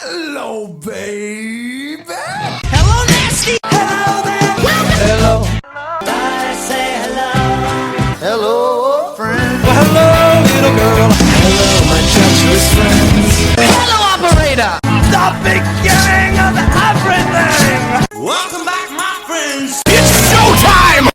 Hello, baby. Hello, nasty. Hello there. Hello. I say hello. Hello, friend. Well, hello, little girl. Hello, my treacherous friends. Hello, operator. The beginning of everything. Welcome back, my friends. It's showtime.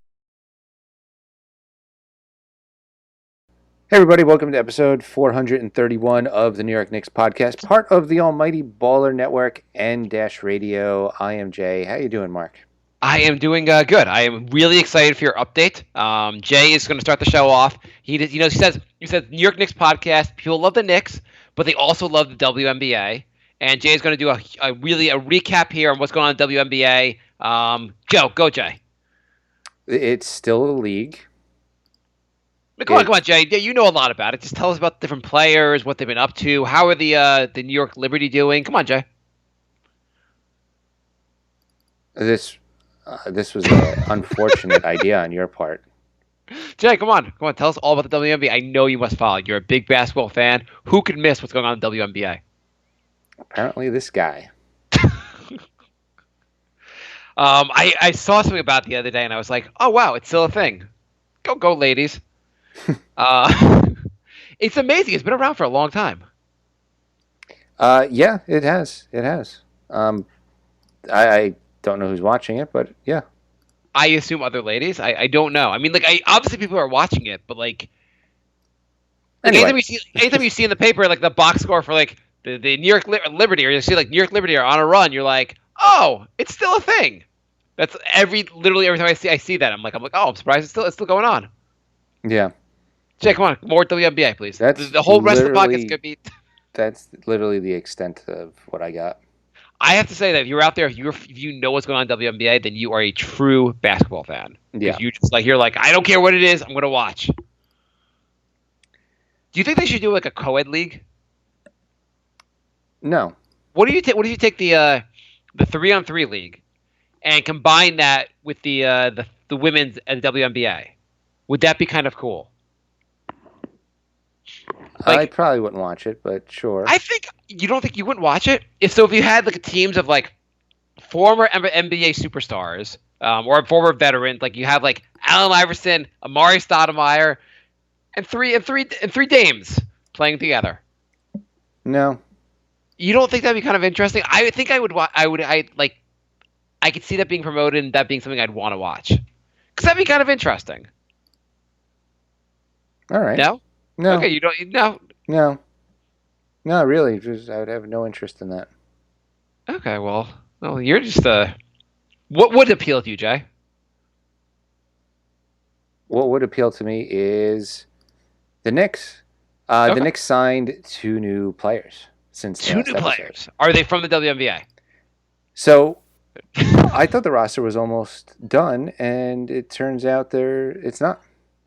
Hey everybody, welcome to episode 431 of the New York Knicks podcast, part of the almighty Baller Network and Dash Radio. I am Jay. How you doing, Mark? I am doing good. I am really excited for your update. Jay is going to start the show off. He says New York Knicks podcast. People love the Knicks, but they also love the WNBA. And Jay is going to do a recap here on what's going on in the WNBA. Go Jay. It's still a league. Come on, Jay. You know a lot about it. Just tell us about different players, what they've been up to. How are the New York Liberty doing? Come on, Jay. This was an unfortunate idea on your part. Jay, come on. Tell us all about the WNBA. I know you must follow. You're a big basketball fan. Who could miss what's going on in the WNBA? Apparently, this guy. I saw something about it the other day, and I was like, oh wow, it's still a thing. Go, ladies. It's amazing. It's been around for a long time. Yeah, it has. I don't know who's watching it, but yeah. I assume other ladies. I don't know. I mean, obviously people are watching it, but Anyway. anytime you see in the paper like the box score for like the New York Liberty, or you see like New York Liberty are on a run, you're like, oh, it's still a thing. That's literally every time I see that, I'm like, oh, I'm surprised it's still going on. Yeah. Jay, come on, more WNBA, please. That's the whole rest of the podcast could be. That's literally the extent of what I got. I have to say that if you're out there, if you know what's going on in WNBA, then you are a true basketball fan. Yeah. You're like, I don't care what it is, I'm gonna watch. Do you think they should do like a co-ed league? No. What do you take the 3-on-3 league and combine that with the women's and WNBA? Would that be kind of cool? I probably wouldn't watch it, but sure. You don't think you wouldn't watch it? If you had like teams of like former NBA superstars or former veterans, like you have like Allen Iverson, Amari Stoudemire, and three dames playing together. No. You don't think that'd be kind of interesting? I think I would. I could see that being promoted and that being something I'd want to watch because that'd be kind of interesting. All right. No. Okay, you don't. No. No, really. I would have no interest in that. Okay, well, you're just what would appeal to you, Jay? What would appeal to me is the Knicks. Okay. The Knicks signed 2 new players since the last episode. Players. Are they from the WNBA? So I thought the roster was almost done, and it turns out it's not.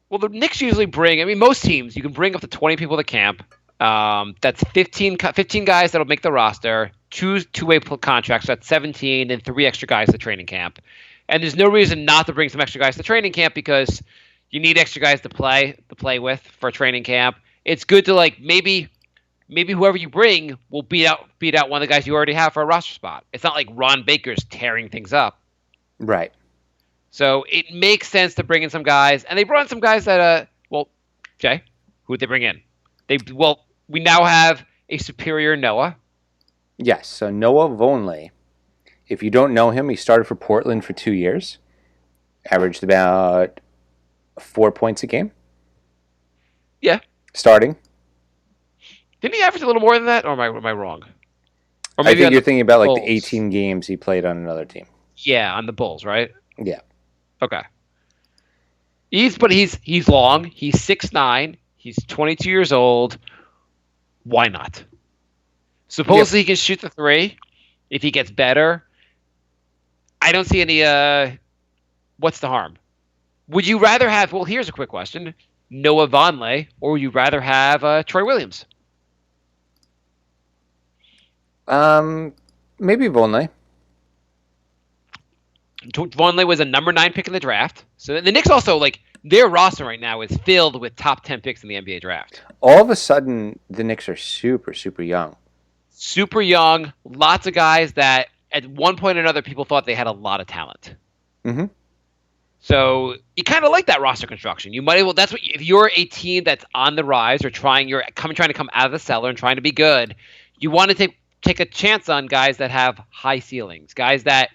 Well, the Knicks usually bring. I mean, most teams you can bring up to 20 people to camp. That's 15 guys that'll make the roster. 2 two-way contracts. That's 17, and 3 extra guys to training camp. And there's no reason not to bring some extra guys to training camp because you need extra guys to play with for training camp. It's good to like maybe whoever you bring will beat out one of the guys you already have for a roster spot. It's not like Ron Baker's tearing things up. Right. So it makes sense to bring in some guys, and they brought in some guys that Jay, who'd they bring in? We now have a superior Noah. Yes, so Noah Vonleh. If you don't know him, he started for Portland for 2 years. Averaged about 4 points a game. Yeah. Starting. Didn't he average a little more than that, or am I wrong? Or I think you're thinking about like Bulls. the 18 games he played on another team. Yeah, on the Bulls, right? Yeah. Okay. He's long. He's 6'9". He's 22 years old. Why not? Supposedly he can shoot the 3 if he gets better. I don't see any. What's the harm? Would you rather have? Well, here's a quick question: Noah Vonleh, or would you rather have Troy Williams? Maybe Vonleh. Vonleh was a number 9 pick in the draft. So the Knicks also their roster right now is filled with top 10 picks in the NBA draft. All of a sudden, the Knicks are super, super young. super young, lots of guys that at one point or another people thought they had a lot of talent. Mm-hmm. So you kind of like that roster construction. You might as well. That's what if you're a team that's on the rise or trying to come out of the cellar and trying to be good. You want to take a chance on guys that have high ceilings, guys that,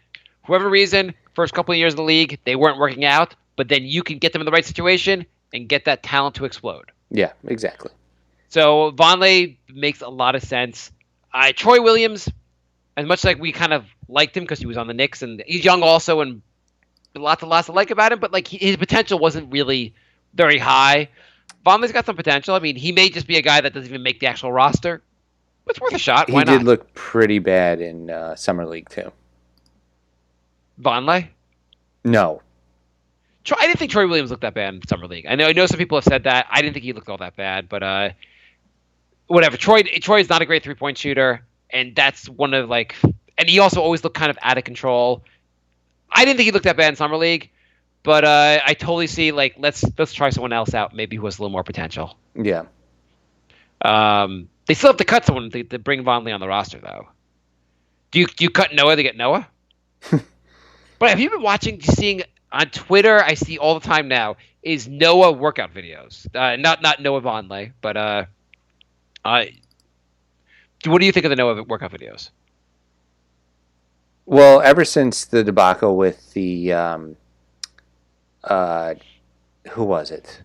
for whatever reason, first couple of years in the league they weren't working out, but then you can get them in the right situation and get that talent to explode. Yeah, exactly. So Vonleh makes a lot of sense. Troy Williams, as much like we kind of liked him because he was on the Knicks and he's young also and lots to like about him, but like his potential wasn't really very high. Vonleh's got some potential. I mean, he may just be a guy that doesn't even make the actual roster. But it's worth a shot. Why he not? did look pretty bad in Summer League too. Vonleh? No. I didn't think Troy Williams looked that bad in Summer League. I know some people have said that. I didn't think he looked all that bad, but whatever. Troy is not a great 3-point shooter, and that's one of like, and he also always looked kind of out of control. I didn't think he looked that bad in Summer League, but I totally see like let's try someone else out. Maybe who has a little more potential. Yeah. They still have to cut someone to bring Vonleh on the roster, though. Do you cut Noah to get Noah? But have you been seeing on Twitter? I see all the time now is Noah workout videos. Not Noah Vonleh, but what do you think of the Noah workout videos? Well, ever since the debacle with the who was it?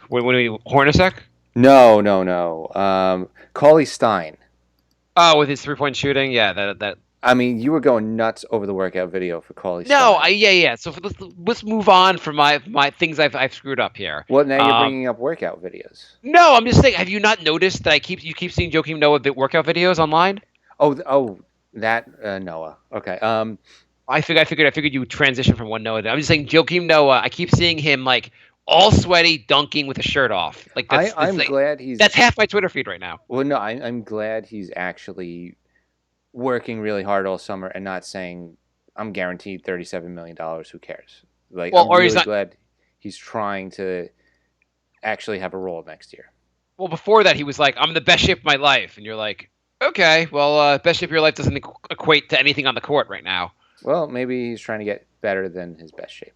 When Hornacek? No. Cauley Stein. Oh, with his 3-point shooting, yeah. That. I mean, you were going nuts over the workout video for Cauley Stein. No, yeah. So let's move on from my things I've screwed up here. Well, now you're bringing up workout videos. No, I'm just saying. Have you not noticed that you keep seeing Joakim Noah workout videos online? Oh, that Noah. Okay. I figured you would transition from one Noah. I'm just saying Joakim Noah. I keep seeing him like all sweaty, dunking with a shirt off. Like I'm glad he's. That's half my Twitter feed right now. Well, no, I'm glad he's actually working really hard all summer and not saying I'm guaranteed $37 million. Who cares? Like, well, I'm or really glad he's trying to actually have a role next year. Well, before that, he was like, "I'm in the best shape of my life," and you're like, "Okay, well, best shape of your life doesn't equate to anything on the court right now." Well, maybe he's trying to get better than his best shape.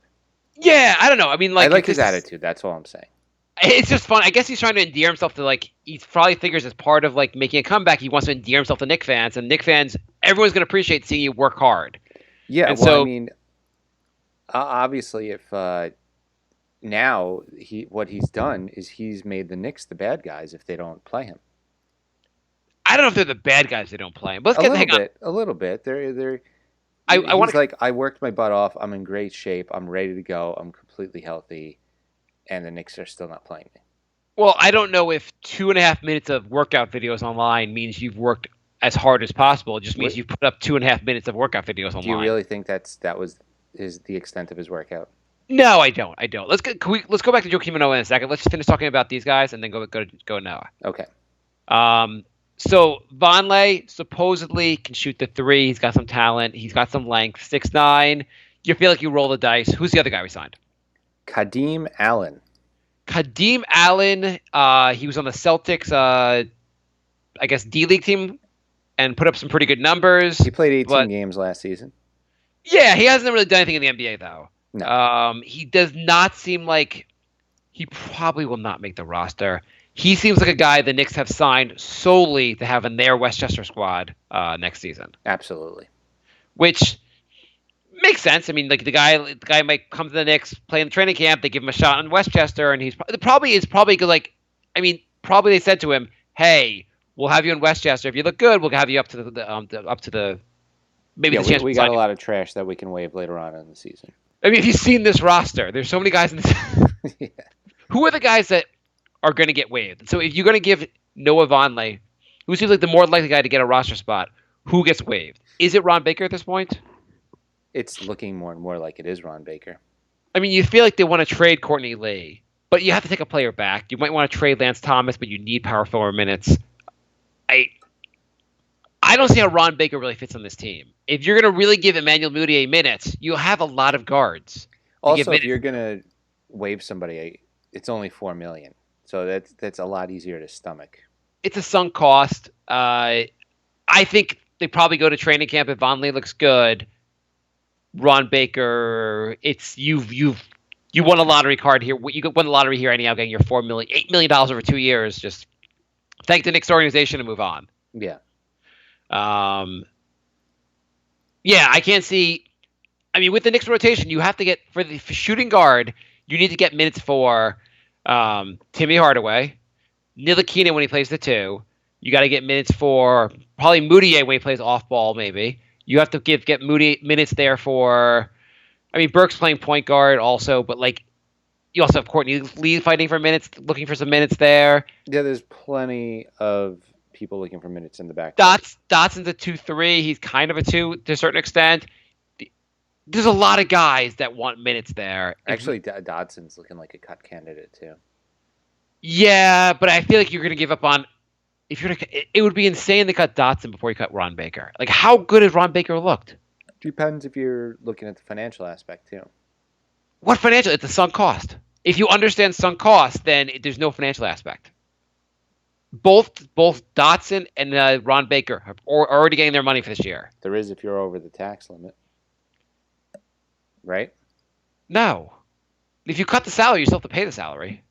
Yeah, I don't know. I mean, like, I like his attitude. That's all I'm saying. It's just fun. I guess he's trying to endear himself to like. He probably figures as part of like making a comeback, he wants to endear himself to Knicks fans, and Knicks fans, everyone's going to appreciate seeing you work hard. Yeah, and well, so, I mean, obviously, if now what he's done is he's made the Knicks the bad guys if they don't play him. I don't know if they're the bad guys. They don't play him. But let's hang on. A little bit. They're. He's like, I worked my butt off. I'm in great shape. I'm ready to go. I'm completely healthy, and the Knicks are still not playing me. Well, I don't know if 2.5 minutes of workout videos online means you've worked as hard as possible. It just means you've put up 2.5 minutes of workout videos online. Do you really think that was the extent of his workout? No, I don't. Let's go back to Joakim Noah in a second. Let's finish talking about these guys and then go Noah. Okay. So Vonleh supposedly can shoot the three. He's got some talent. He's got some length. 6'9". You feel like you roll the dice. Who's the other guy we signed? Kadeem Allen. Kadeem Allen. He was on the Celtics, I guess D-League team, and put up some pretty good numbers. He played 18 games last season. Yeah, he hasn't really done anything in the NBA though. No. He does not seem like he probably will not make the roster. He seems like a guy the Knicks have signed solely to have in their Westchester squad next season. Absolutely. Which makes sense. I mean, like the guy might come to the Knicks, play in the training camp. They give him a shot in Westchester, and probably like. I mean, probably they said to him, "Hey, we'll have you in Westchester. If you look good, we'll have you up to the maybe the chance." We got a lot of trash that we can waive later on in the season. I mean, if you've seen this roster, there's so many guys in this. Yeah. Who are the guys that are going to get waived? So if you're going to give Noah Vonleh, who seems like the more likely guy to get a roster spot, who gets waived? Is it Ron Baker at this point? It's looking more and more like it is Ron Baker. I mean, you feel like they want to trade Courtney Lee, but you have to take a player back. You might want to trade Lance Thomas, but you need power forward minutes. I don't see how Ron Baker really fits on this team. If you're going to really give Emmanuel Mudiay minutes, you have a lot of guards. Also, if you're going to waive somebody, it's only $4 million. So that's a lot easier to stomach. It's a sunk cost. I think they probably go to training camp if Vonleh looks good. Ron Baker, you won a lottery card here. You won the lottery here anyhow, getting your $8 million over 2 years. Just thank the Knicks organization and move on. Yeah. Yeah, I can't see. I mean, with the Knicks rotation, you have to get for shooting guard. You need to get minutes for Timmy Hardaway, Ntilikina when he plays the 2. You got to get minutes for probably Moutier when he plays off ball. Maybe you have to get Moody minutes there for. I mean, Burke's playing point guard also, but like you also have Courtney Lee fighting for minutes, looking for some minutes there. Yeah, there's plenty of people looking for minutes in the back. Dotson's a 2-3. He's kind of a 2 to a certain extent. There's a lot of guys that want minutes there. Actually, Dodson's looking like a cut candidate too. Yeah, but I feel like you're going to give up on. If you're, it would be insane to cut Dotson before you cut Ron Baker. Like, how good has Ron Baker looked? Depends if you're looking at the financial aspect too. What financial? It's a sunk cost. If you understand sunk cost, then there's no financial aspect. Both Dotson and Ron Baker are already getting their money for this year. There is if you're over the tax limit. Right? No. If you cut the salary, you still have to pay the salary.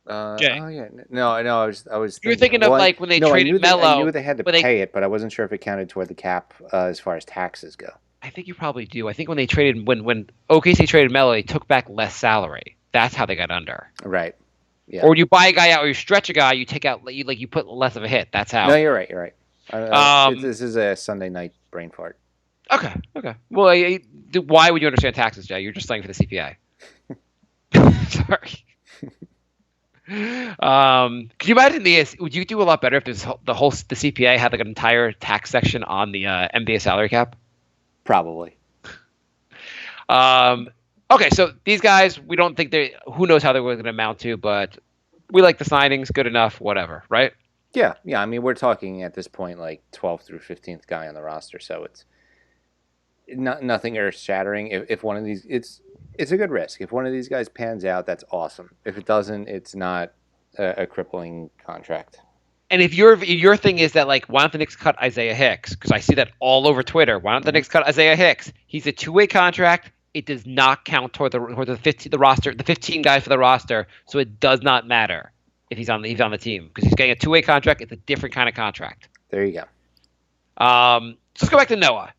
Jay. Oh yeah, no. I was. You're thinking of like when they traded Melo. I knew they had to pay it, but I wasn't sure if it counted toward the cap as far as taxes go. I think you probably do. I think when they traded when OKC traded Melo, they took back less salary. That's how they got under. Right. Yeah. Or you buy a guy out, or you stretch a guy, you take out you put less of a hit. That's how. No, you're right. This is a Sunday night brain fart. Okay. Well, why would you understand taxes, Jay? You're just studying for the CPA. Sorry. Could you imagine this? Would you do a lot better if the CPA had like an entire tax section on the NBA salary cap? Probably. Okay, so these guys, we don't think who knows how they're going to amount to, but we like the signings, good enough, whatever, right? Yeah. I mean, we're talking at this point like 12th through 15th guy on the roster, so it's nothing earth-shattering. If one of these, it's a good risk. If one of these guys pans out, that's awesome. If it doesn't, it's not a crippling contract. And if your thing is that like, why don't the Knicks cut Isaiah Hicks? Because I see that all over Twitter. Why don't the Knicks cut Isaiah Hicks? He's a 2-way contract. It does not count toward the roster, the 15 guys for the roster, so it does not matter if he's on the team because he's getting a 2-way contract. It's a different kind of contract. There you go. So let's go back to Noah.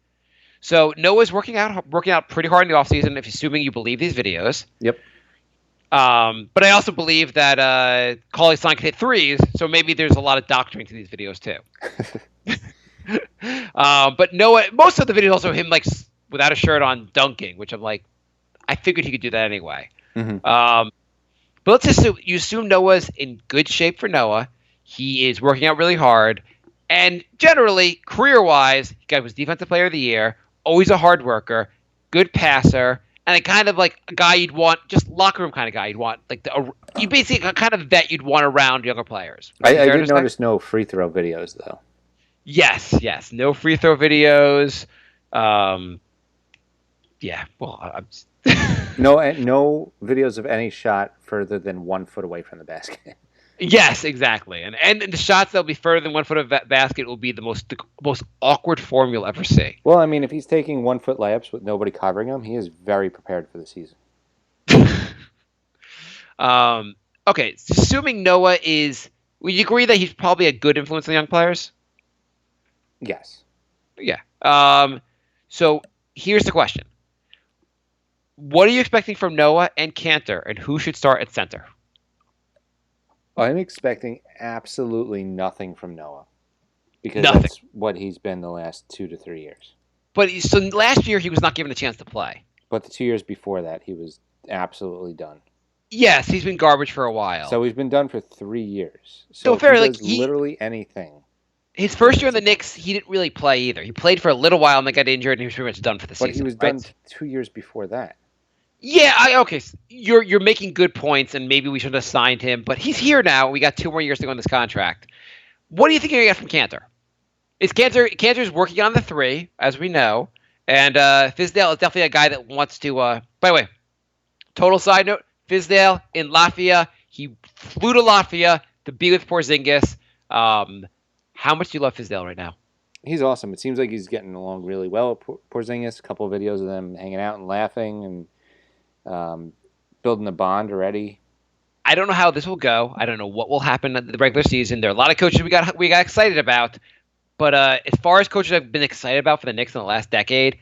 So Noah's working out pretty hard in the offseason, if assuming you believe these videos. Yep. But I also believe that Cauley-Stein can hit threes, so maybe there's a lot of doctoring to these videos too. But Noah, most of the videos also him like without a shirt on dunking, which I'm like, I figured he could do that anyway. Mm-hmm. But let's assume you assume Noah's in good shape for Noah. He is working out really hard, and generally career-wise, he guy was Defensive Player of the Year. Always a hard worker, good passer, and a kind of like a guy you'd want, just locker room kind of guy you'd want, like you basically a kind of vet you'd want around younger players. I did notice no free throw videos though. Yes, no free throw videos. Yeah, well, no videos of any shot further than 1 foot away from the basket. Yes, exactly. And the shots that'll be further than 1 foot of basket will be the most awkward form you'll ever see. Well, I mean, if he's taking 1 foot layups with nobody covering him, he is very prepared for the season. Okay, assuming Noah would you agree that he's probably a good influence on young players? Yes. Yeah. So here's the question. What are you expecting from Noah and Cantor, and who should start at center? I'm expecting absolutely nothing from Noah because Nothing. That's what he's been the last 2 to 3 years. But so last year he was not given a chance to play. But the 2 years before that, he was absolutely done. Yes, he's been garbage for a while. So he's been done for 3 years. So fair, he like does literally anything. His first year in the Knicks, he didn't really play either. He played for a little while and then got injured, and he was pretty much done for the season. But he was right? done 2 years before that. Yeah, okay. So you're making good points, and maybe we should have signed him. But he's here now. We got 2 more years to go on this contract. What do you think you're going to get from Cantor? Cantor's working on the 3, as we know, and Fizdale is definitely a guy that wants to. By the way, total side note: Fizdale in Latvia, he flew to Latvia to be with Porzingis. How much do you love Fizdale right now? He's awesome. It seems like he's getting along really well with Porzingis. A couple of videos of them hanging out and laughing and building a bond already. I don't know how this will go. I don't know what will happen at the regular season. There are a lot of coaches we got excited about, but as far as coaches I've been excited about for the Knicks in the last decade,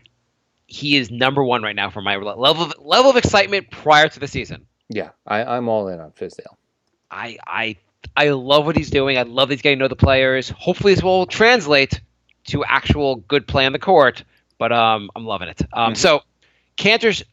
he is number one right now for my level of excitement prior to the season. Yeah, I'm all in on Fizdale. I love what he's doing. I love that he's getting to know the players. Hopefully this will translate to actual good play on the court, but I'm loving it. So Cantor's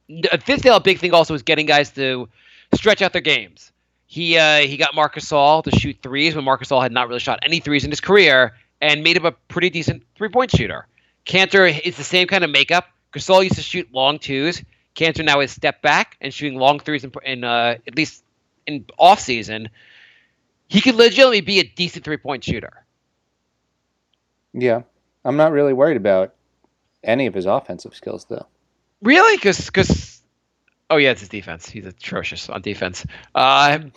Fizdale, a big thing also is getting guys to stretch out their games. He got Marc Gasol to shoot threes when Marc Gasol had not really shot any threes in his career and made him a pretty decent three-point shooter. Cantor is the same kind of makeup. Gasol used to shoot long twos. Cantor now is step back and shooting long threes in at least in off season. He could legitimately be a decent three-point shooter. Yeah, I'm not really worried about any of his offensive skills though. Really? Because oh yeah, it's his defense. He's atrocious on defense. I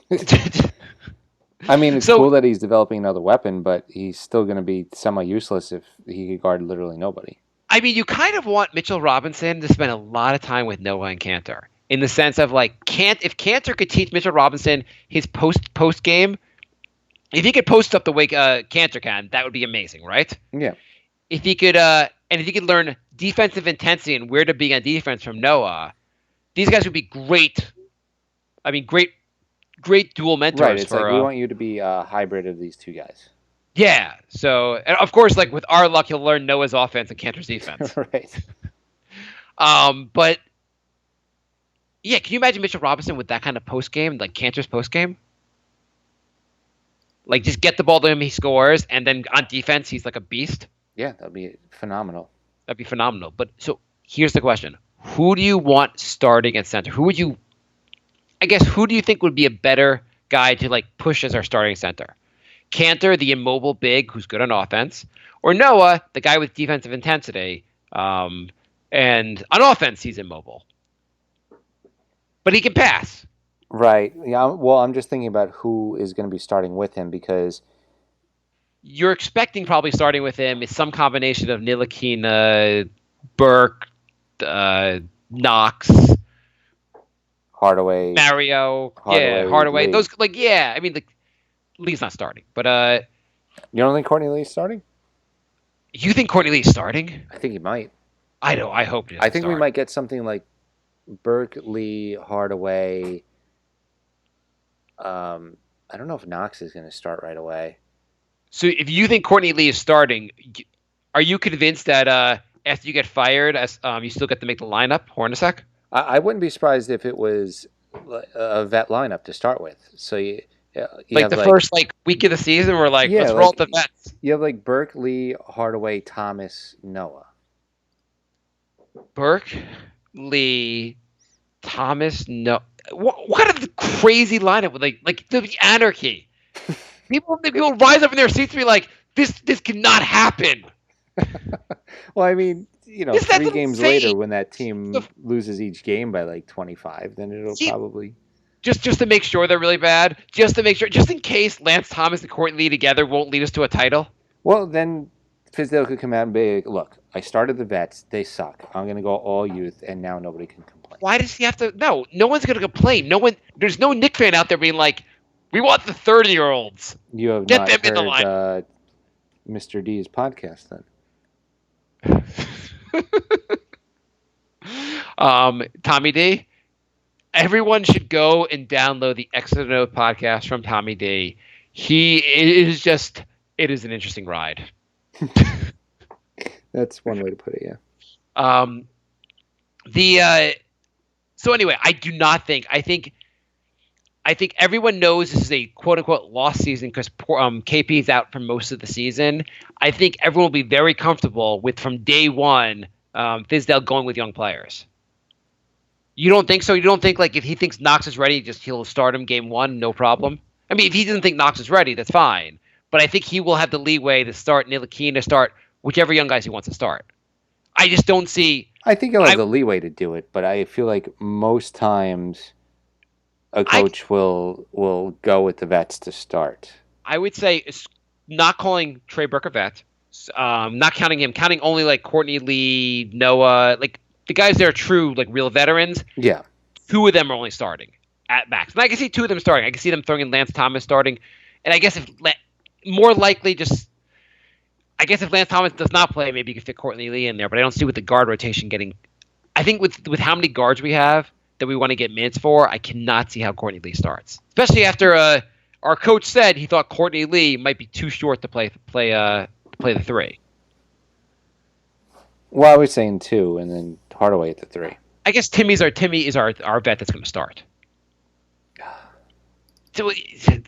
mean, it's cool that he's developing another weapon, but he's still going to be semi-useless if he could guard literally nobody. I mean, you kind of want Mitchell Robinson to spend a lot of time with Noah and Cantor, in the sense of like, if Cantor could teach Mitchell Robinson his post game, if he could post up the way Cantor can, that would be amazing, right? Yeah. If he could, and if he could learn defensive intensity and where to be on defense from Noah, these guys would be great. I mean, great dual mentors. Right. It's like we want you to be a hybrid of these two guys. Yeah. So, and of course, like with our luck, he'll learn Noah's offense and Cantor's defense. Right. But yeah, can you imagine Mitchell Robinson with that kind of post game, like Cantor's post game? Like, just get the ball to him, he scores, and then on defense, he's like a beast. Yeah, that'd be phenomenal. That'd be phenomenal. But so here's the question: who do you want starting at center? Who do you think would be a better guy to like push as our starting center? Cantor, the immobile big who's good on offense, or Noah, the guy with defensive intensity, and on offense he's immobile, but he can pass. Right. Yeah. Well, I'm just thinking about who is going to be starting with him because you're expecting probably starting with him is some combination of Ntilikina, Burke, Knox, Hardaway, Mario, Hardaway. Lee. Those I mean, Lee's not starting, but you don't think Courtney Lee's starting? You think Courtney Lee's starting? I think he might. I know. I hope. I think we might get something like Burke, Lee, Hardaway. I don't know if Knox is going to start right away. So if you think Courtney Lee is starting, are you convinced that after you get fired, you still get to make the lineup, Hornacek? I wouldn't be surprised if it was a vet lineup to start with. So you like have the first week of the season, we're like, let's roll the vets. You have like Burke, Lee, Hardaway, Thomas, Noah. Burke, Lee, Thomas, Noah. What a crazy lineup with like there'll be anarchy. People rise up in their seats and be like, this cannot happen. Well, I mean, 3 games later when that team loses each game by like 25, then it'll probably just to make sure they're really bad, just in case Lance Thomas and Courtney Lee together won't lead us to a title. Well, then Fizdale could come out and be like, look, I started the vets, they suck. I'm going to go all youth, and now nobody can complain. Why does he have to? No one's going to complain. There's no Knick fan out there being like, we want the 30-year-olds. You have Get not them heard in the line. Mr. D's podcast then. Tommy D. Everyone should go and download the Exit Note podcast from Tommy D. It is an interesting ride. That's one way to put it, yeah. So anyway, I think everyone knows this is a quote unquote lost season because KP is out for most of the season. I think everyone will be very comfortable with from day one Fizdale going with young players. You don't think so? You don't think like if he thinks Knox is ready, he'll start him game one, no problem? I mean, if he doesn't think Knox is ready, that's fine. But I think he will have the leeway to start Ntilikina, start whichever young guys he wants to start. I just don't see. I think he'll have the leeway to do it, but I feel like most times a coach will go with the vets to start. I would say not calling Trey Burke a vet, not counting him, counting only like Courtney Lee, Noah, like the guys that are true, like real veterans. Yeah. 2 of them are only starting at max. And I can see 2 of them starting. I can see them throwing in Lance Thomas starting. And I guess if more likely if Lance Thomas does not play, maybe you could fit Courtney Lee in there. But I don't see with the guard rotation getting. I think with how many guards we have that we want to get minutes for, I cannot see how Courtney Lee starts. Especially after our coach said he thought Courtney Lee might be too short to play the 3. Well, I was saying 2, and then Hardaway at the 3. I guess Timmy is our vet that's going to start. So,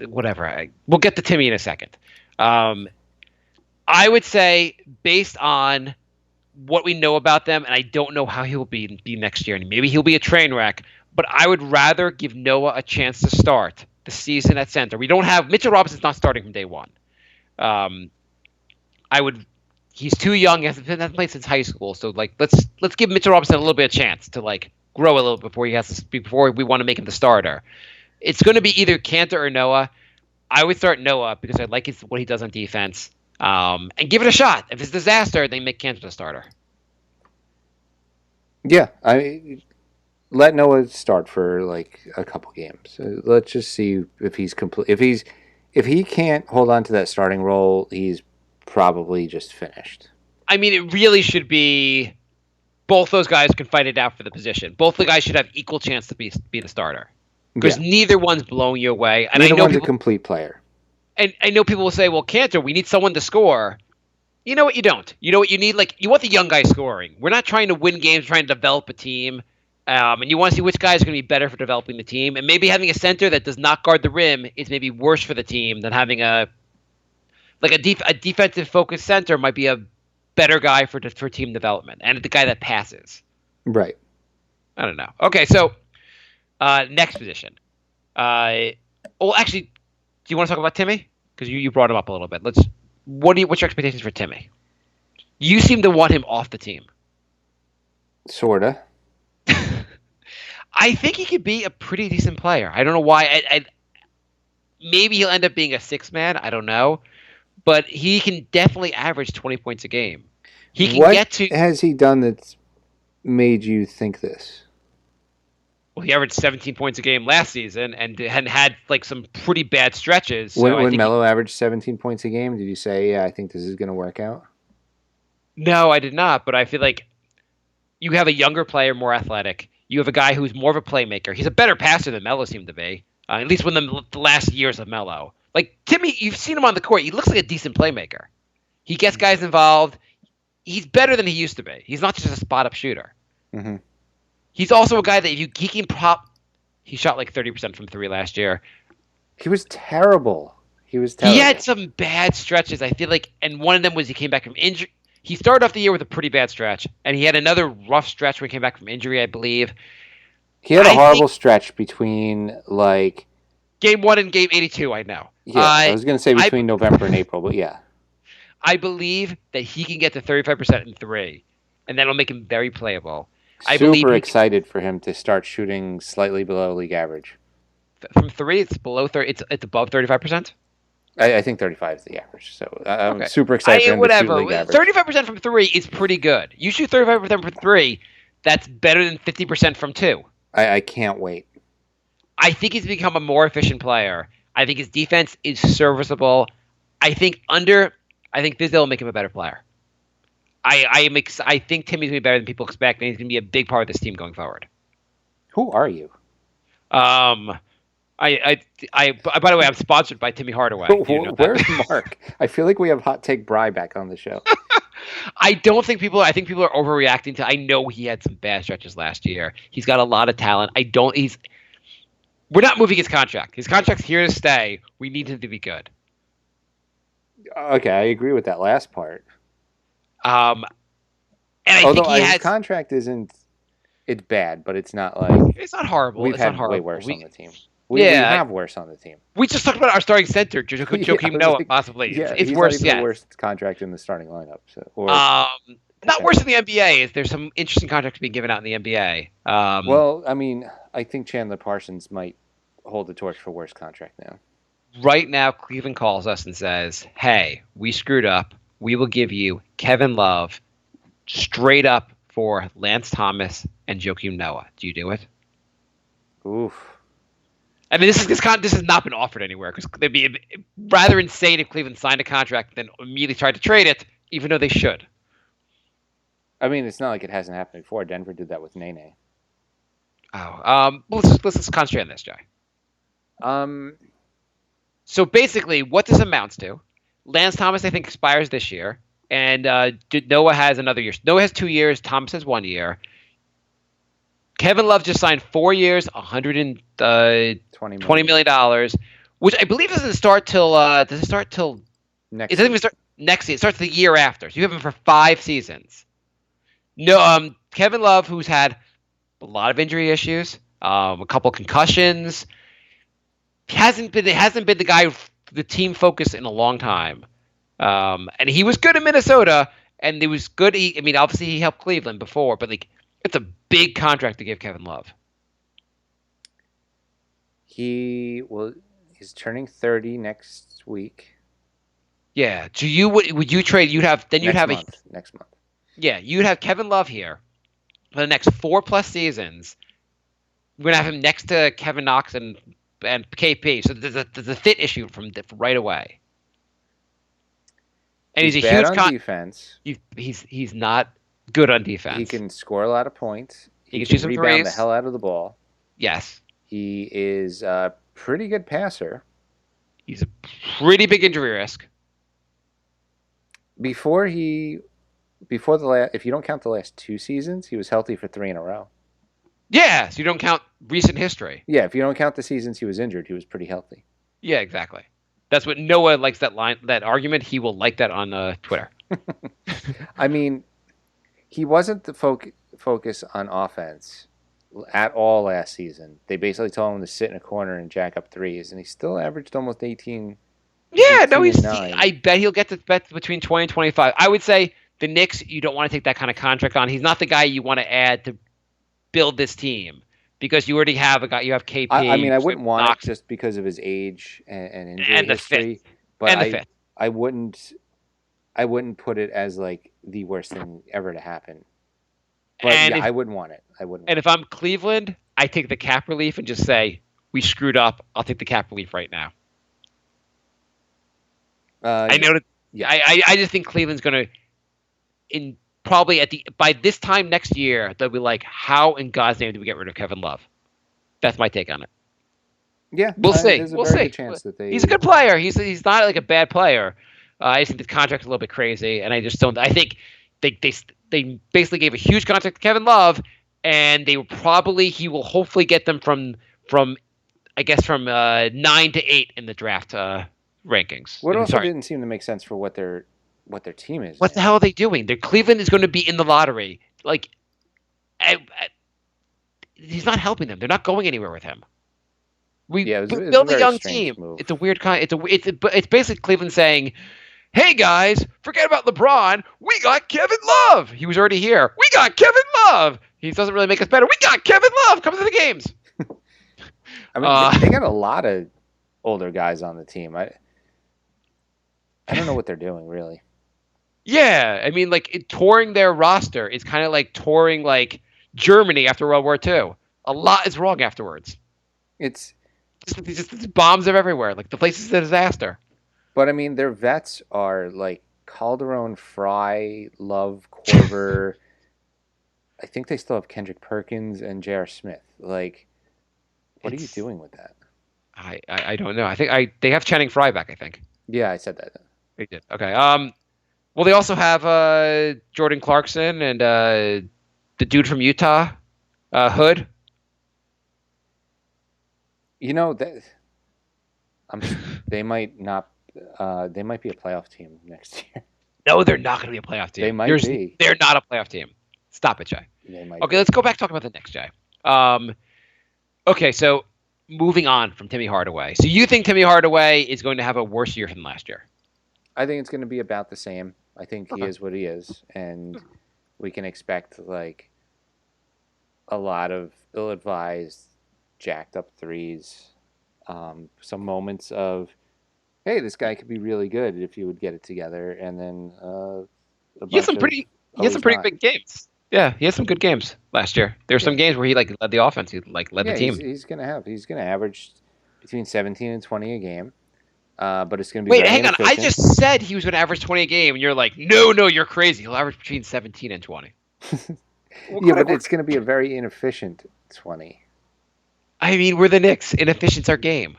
whatever. We'll get to Timmy in a second. I would say based on what we know about them, and I don't know how he'll be next year, and maybe he'll be a train wreck, but I would rather give Noah a chance to start the season at center. We don't have Mitchell Robinson's not starting from day one. He's too young. He hasn't played since high school, so like let's give Mitchell Robinson a little bit of chance to like grow a little before we want to make him the starter. It's going to be either Cantor or Noah. I would start Noah because I like what he does on defense. And give it a shot. If it's a disaster, then make Cantor the starter. Yeah, let Noah start for like a couple games. Let's just see if he's complete. If he can't hold on to that starting role, he's probably just finished. I mean, it really should be both those guys can fight it out for the position. Both the guys should have equal chance to be the starter because neither one's blowing you away. And neither I know one's a complete player. And I know people will say, well, Cantor, we need someone to score. You know what? You don't. You know what you need? Like, you want the young guy scoring. We're not trying to win games, trying to develop a team. And you want to see which guys are going to be better for developing the team. And maybe having a center that does not guard the rim is maybe worse for the team than having a defensive focused center might be a better guy for team development. And the guy that passes. Right. I don't know. Okay, so next position. Actually, do you want to talk about Timmy? Because you brought him up a little bit. What's your expectations for Timmy? You seem to want him off the team. Sorta. I think he could be a pretty decent player. I don't know why. Maybe he'll end up being a 6-man. I don't know. But he can definitely average 20 points a game. He can get to. What has he done that's made you think this? Well, he averaged 17 points a game last season and had like some pretty bad stretches. So when Melo averaged 17 points a game, did you say, yeah, I think this is going to work out? No, I did not. But I feel like you have a younger player, more athletic. You have a guy who's more of a playmaker. He's a better passer than Melo seemed to be, at least when the last years of Melo. Like Timmy, you've seen him on the court. He looks like a decent playmaker. He gets guys involved. He's better than he used to be. He's not just a spot-up shooter. Mm-hmm. He's also a guy that he can prop. He shot like 30% from 3 last year. He was terrible. He had some bad stretches, I feel like, and one of them was he came back from injury. He started off the year with a pretty bad stretch, and he had another rough stretch when he came back from injury, I believe. He had a horrible stretch between, like... Game 1 and Game 82, I know. Yeah, I was going to say between November and April, but yeah. I believe that he can get to 35% in 3, and that'll make him very playable. Super excited for him to start shooting slightly below league average. From 3, it's below 30. It's above 35%. I think 35 is the average. So I'm super excited for him to shoot league average. 35% from 3 is pretty good. You shoot 35% from 3, that's better than 50% from 2. I can't wait. I think he's become a more efficient player. I think his defense is serviceable. I think Fizdale will make him a better player. I think Timmy's going to be better than people expect, and he's going to be a big part of this team going forward. Who are you? By the way, I'm sponsored by Timmy Hardaway. Where's Mark? I feel like we have Hot Take Bry back on the show. I think people are overreacting to. I know he had some bad stretches last year. He's got a lot of talent. We're not moving his contract. His contract's here to stay. We need him to be good. Okay, I agree with that last part. And I think his contract isn't. It's bad, but it's not like it's not horrible. We've had way worse on the team. We have worse on the team. We just talked about our starting center, Joakim Noah, possibly. Yeah, it's worse. The worst contract in the starting lineup. Not worse in the NBA. There's some interesting contracts being given out in the NBA. Well, I mean, I think Chandler Parsons might hold the torch for worst contract now. Right now, Cleveland calls us and says, "Hey, we screwed up. We will give you Kevin Love straight up for Lance Thomas and Joakim Noah." Do you do it? Oof. I mean, this has not been offered anywhere because it'd be rather insane if Cleveland signed a contract and then immediately tried to trade it, even though they should. I mean, it's not like it hasn't happened before. Denver did that with Nene. Oh, let's concentrate on this, Jay. So basically, what this amounts to, Lance Thomas, I think, expires this year, and Noah has another year. Noah has 2 years. Thomas has 1 year. Kevin Love just signed 4 years, $120 million, which I believe doesn't start till. Does it start till? Next It doesn't even start next year. It starts the year after. So you have him for 5 seasons. No, Kevin Love, who's had a lot of injury issues, a couple concussions, hasn't been the guy, the team focus in a long time. And he was good in Minnesota, and he was good. I mean, obviously he helped Cleveland before, but like it's a big contract to give Kevin Love. He's turning 30 next week. Yeah. So would you trade? Next month. Yeah, you'd have Kevin Love here for the next 4+ seasons. We're gonna have him next to Kevin Knox and KP. So there's a fit issue from right away. And he's a bad huge on defense. He's not good on defense. He can score a lot of points. He can shoot some rebound threes. the hell out of the ball. Yes. He is a pretty good passer. He's a pretty big injury risk. If you don't count the last 2 seasons, he was healthy for 3 in a row. Yeah, so you don't count recent history. Yeah, if you don't count the seasons he was injured, he was pretty healthy. Yeah, exactly. That's what Noah likes, that argument. He will like that on Twitter. I mean, he wasn't the focus on offense at all last season. They basically told him to sit in a corner and jack up threes, and he still averaged almost 18. Yeah, no, 9. I bet he'll get to bet between 20 and 25. I would say the Knicks, you don't want to take that kind of contract on. He's not the guy you want to add to build this team because you already have a guy. You have KP. I mean, I wouldn't want it just because of his age and injury and the history. fit. But and the fit. I wouldn't put it as like the worst thing ever to happen. But I wouldn't want it. And if I'm Cleveland, I take the cap relief and just say we screwed up. I'll take the cap relief right now. I know that. Yeah, I just think Cleveland's going to, by this time next year, they'll be like, how in God's name do we get rid of Kevin Love? That's my take on it. Yeah, we'll see. There's a we'll very see. good chance that He's a good player. He's not like a bad player. I just think the contract's a little bit crazy, and I just don't. I think they basically gave a huge contract to Kevin Love, and he will hopefully get them from 9 to 8 in the draft rankings. What also didn't seem to make sense for what their team is. What the hell are they doing? Cleveland is going to be in the lottery. Like, he's not helping them. They're not going anywhere with him. We build a young team. Move. It's a weird kind. It's basically Cleveland saying, "Hey guys, forget about LeBron. We got Kevin Love. He was already here. We got Kevin Love. He doesn't really make us better. We got Kevin Love. Come to the games." I mean, they got a lot of older guys on the team. I don't know what they're doing, really. Yeah, I mean, touring their roster is kind of like touring like Germany after World War II. A lot is wrong afterwards. It's just bombs are everywhere. Like the place is a disaster. But I mean, their vets are like Calderon, Fry, Love, Korver. I think they still have Kendrick Perkins and J.R. Smith. Like, what are you doing with that? I don't know. I think they have Channing Frye back. I think. Yeah, I said that. They did. Okay. Well, they also have Jordan Clarkson and the dude from Utah, Hood. You know that they might not. They might be a playoff team next year. No, they're not going to be a playoff team. They might be. They're not a playoff team. Stop it, Jay. They might okay, let's go back and talk about the Knicks, Jay. Okay, so moving on from Timmy Hardaway. So you think Timmy Hardaway is going to have a worse year than last year? I think it's going to be about the same. I think he is what he is, and we can expect like a lot of ill-advised, jacked up threes. some moments of, hey, this guy could be really good if he would get it together, and then He had some pretty big games. Yeah, he had some good games last year. There were some games where he led the offense. He led the team. He's gonna average between 17 and 20 a game. But it's going to be Wait, very hang on. I inefficient. just said he was going to average 20 a game, and you're like, no, you're crazy. He'll average between 17 and 20. Yeah, but it's going to be a very inefficient 20. I mean, we're the Knicks. Inefficient's our game.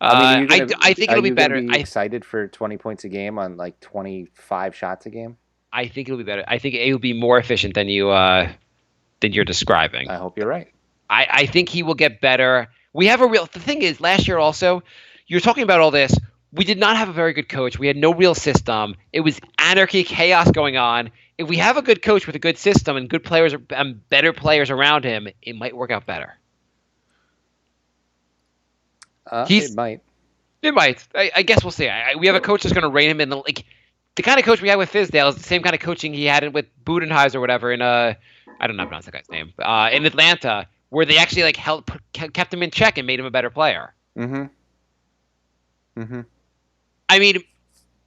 I think it'll be better. Are you excited for 20 points a game on like 25 shots a game? I think it'll be better. I think it will be more efficient than you're describing. I hope you're right. I think he will get better. The thing is, last year also, you're talking about all this. We did not have a very good coach. We had no real system. It was anarchy, chaos going on. If we have a good coach with a good system and good players and better players around him, it might work out better. It might. It might. I guess we'll see. We have a coach that's going to rein him in. The kind of coach we had with Fizdale is the same kind of coaching he had with Budenholzer or whatever in I don't know how to pronounce that guy's name, in Atlanta, where they actually kept him in check and made him a better player. Mm-hmm. I mean,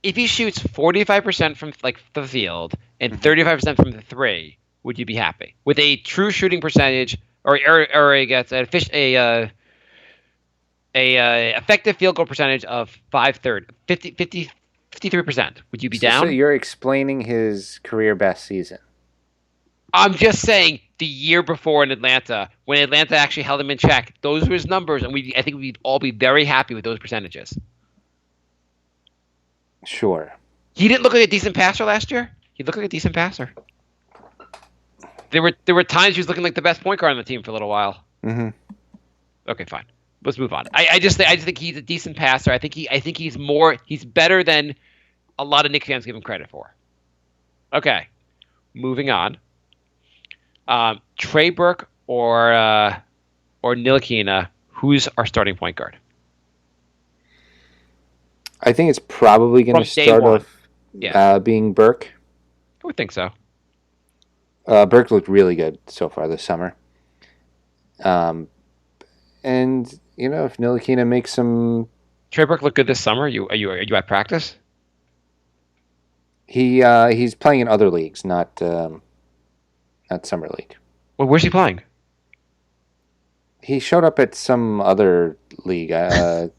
if he shoots 45% from the field and 35% from the three, would you be happy with a true shooting percentage, or I guess a effective field goal percentage of 53%? Would you be down? So you're explaining his career best season. I'm just saying the year before in Atlanta, when Atlanta actually held him in check, those were his numbers, and I think we'd all be very happy with those percentages. Sure. He didn't look like a decent passer last year. He looked like a decent passer. There were times he was looking like the best point guard on the team for a little while. Mm-hmm. Okay, fine. Let's move on. I just think he's a decent passer. I think he's better than a lot of Knicks fans give him credit for. Okay, moving on. Trey Burke or Ntilikina, who's our starting point guard? I think it's probably going to start off being Burke. I would think so. Burke looked really good so far this summer. And if Ntilikina makes some, Trey Burke looked good this summer. Are you at practice? He's playing in other leagues, not summer league. Well, where's he playing? He showed up at some other league and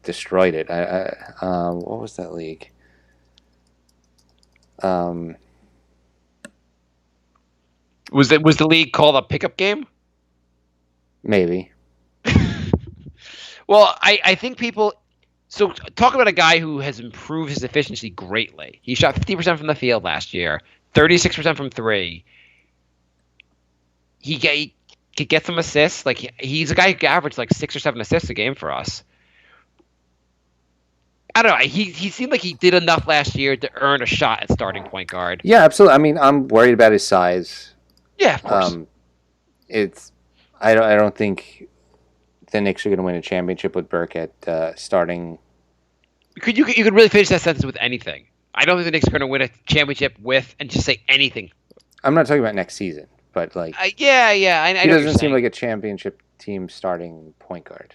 destroyed it. What was that league? Was the league called a pickup game? Maybe. Well, I think people. So talk about a guy who has improved his efficiency greatly. He shot 50% from the field last year, 36% from three. He could get some assists. He's a guy who could average 6 or 7 assists a game for us. I don't know. He seemed like he did enough last year to earn a shot at starting point guard. Yeah, absolutely. I mean, I'm worried about his size. Yeah, of course. I don't think the Knicks are going to win a championship with Burke at starting. You could really finish that sentence with anything. I don't think the Knicks are going to win a championship with, and just say anything. I'm not talking about next season, but yeah. He doesn't seem like a championship team starting point guard.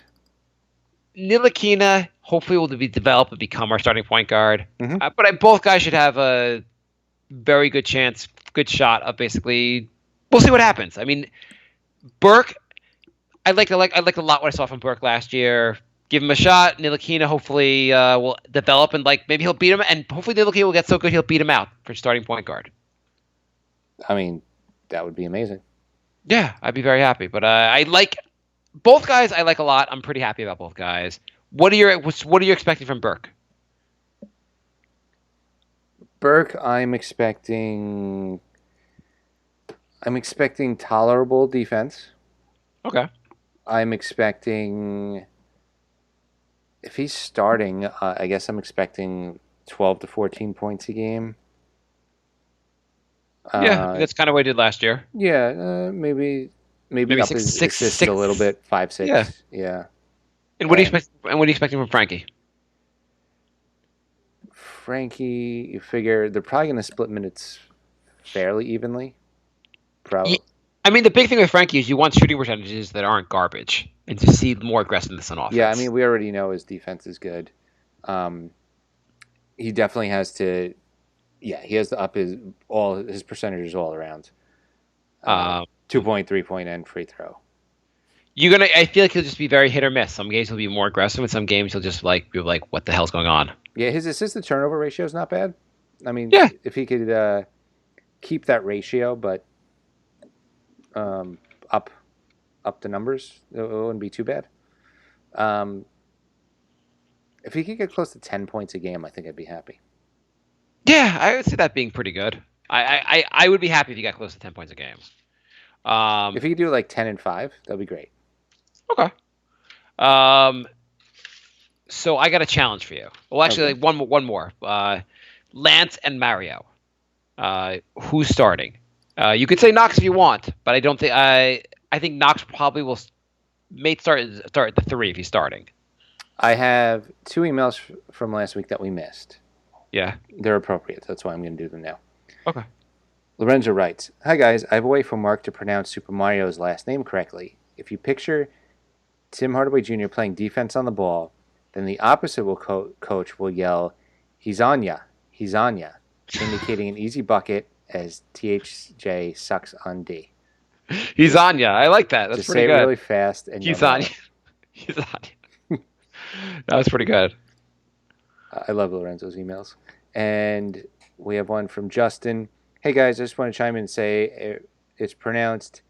Ntilikina hopefully will be developed and become our starting point guard. Mm-hmm. But both guys should have a very good shot of basically. We'll see what happens. I mean, Burke, I liked a lot what I saw from Burke last year. Give him a shot. Ntilikina hopefully will develop and maybe he'll beat him, and hopefully Ntilikina will get so good he'll beat him out for starting point guard. I mean, that would be amazing. Yeah, I'd be very happy. But I like both guys. I like a lot. I'm pretty happy about both guys. What are you expecting from Burke? Burke, I'm expecting tolerable defense. Okay. I'm expecting, if he's starting, I guess I'm expecting 12 to 14 points a game. Yeah, that's kind of what he did last year. Yeah, maybe up his assists a little bit, 5, 6. Yeah. And what are you expecting from Frankie? Frankie, you figure they're probably going to split minutes fairly evenly. Probably. I mean, the big thing with Frankie is you want shooting percentages that aren't garbage and to see more aggressiveness on offense. Yeah, I mean, we already know his defense is good. He definitely has to. Yeah, he has to up his percentages all around. 2-point, 3-point, and free throw. I feel like he'll just be very hit or miss. Some games he'll be more aggressive, and some games he'll just be like, what the hell's going on? Yeah, his assist to turnover ratio is not bad. I mean, Yeah. if he could keep that ratio, but up the numbers, it wouldn't be too bad. If he could get close to 10 points a game, I think I'd be happy. Yeah, I would see that being pretty good. I would be happy if he got close to 10 points a game. If he could do like 10 and 5, that'd be great. Okay. So I got a challenge for you. Well, actually, Okay. like one more. Lance and Mario. Who's starting? You could say Knox if you want, but I don't think I think Knox probably may start at the 3 if he's starting. I have 2 emails from last week that we missed. Yeah. They're appropriate. That's why I'm going to do them now. Okay. Lorenzo writes, "Hi guys, I have a way for Mark to pronounce Super Mario's last name correctly. If you picture Tim Hardaway Jr. playing defense on the ball, then the opposite coach will yell, 'He's on ya, indicating an easy bucket as THJ sucks on D. He's on ya. I like that. That's Just pretty say good. it really fast. And He's you'll on know ya. it. He's on ya. That was pretty good. I love Lorenzo's emails. And we have one from Justin. Hey guys, I just want to chime in and say it's pronounced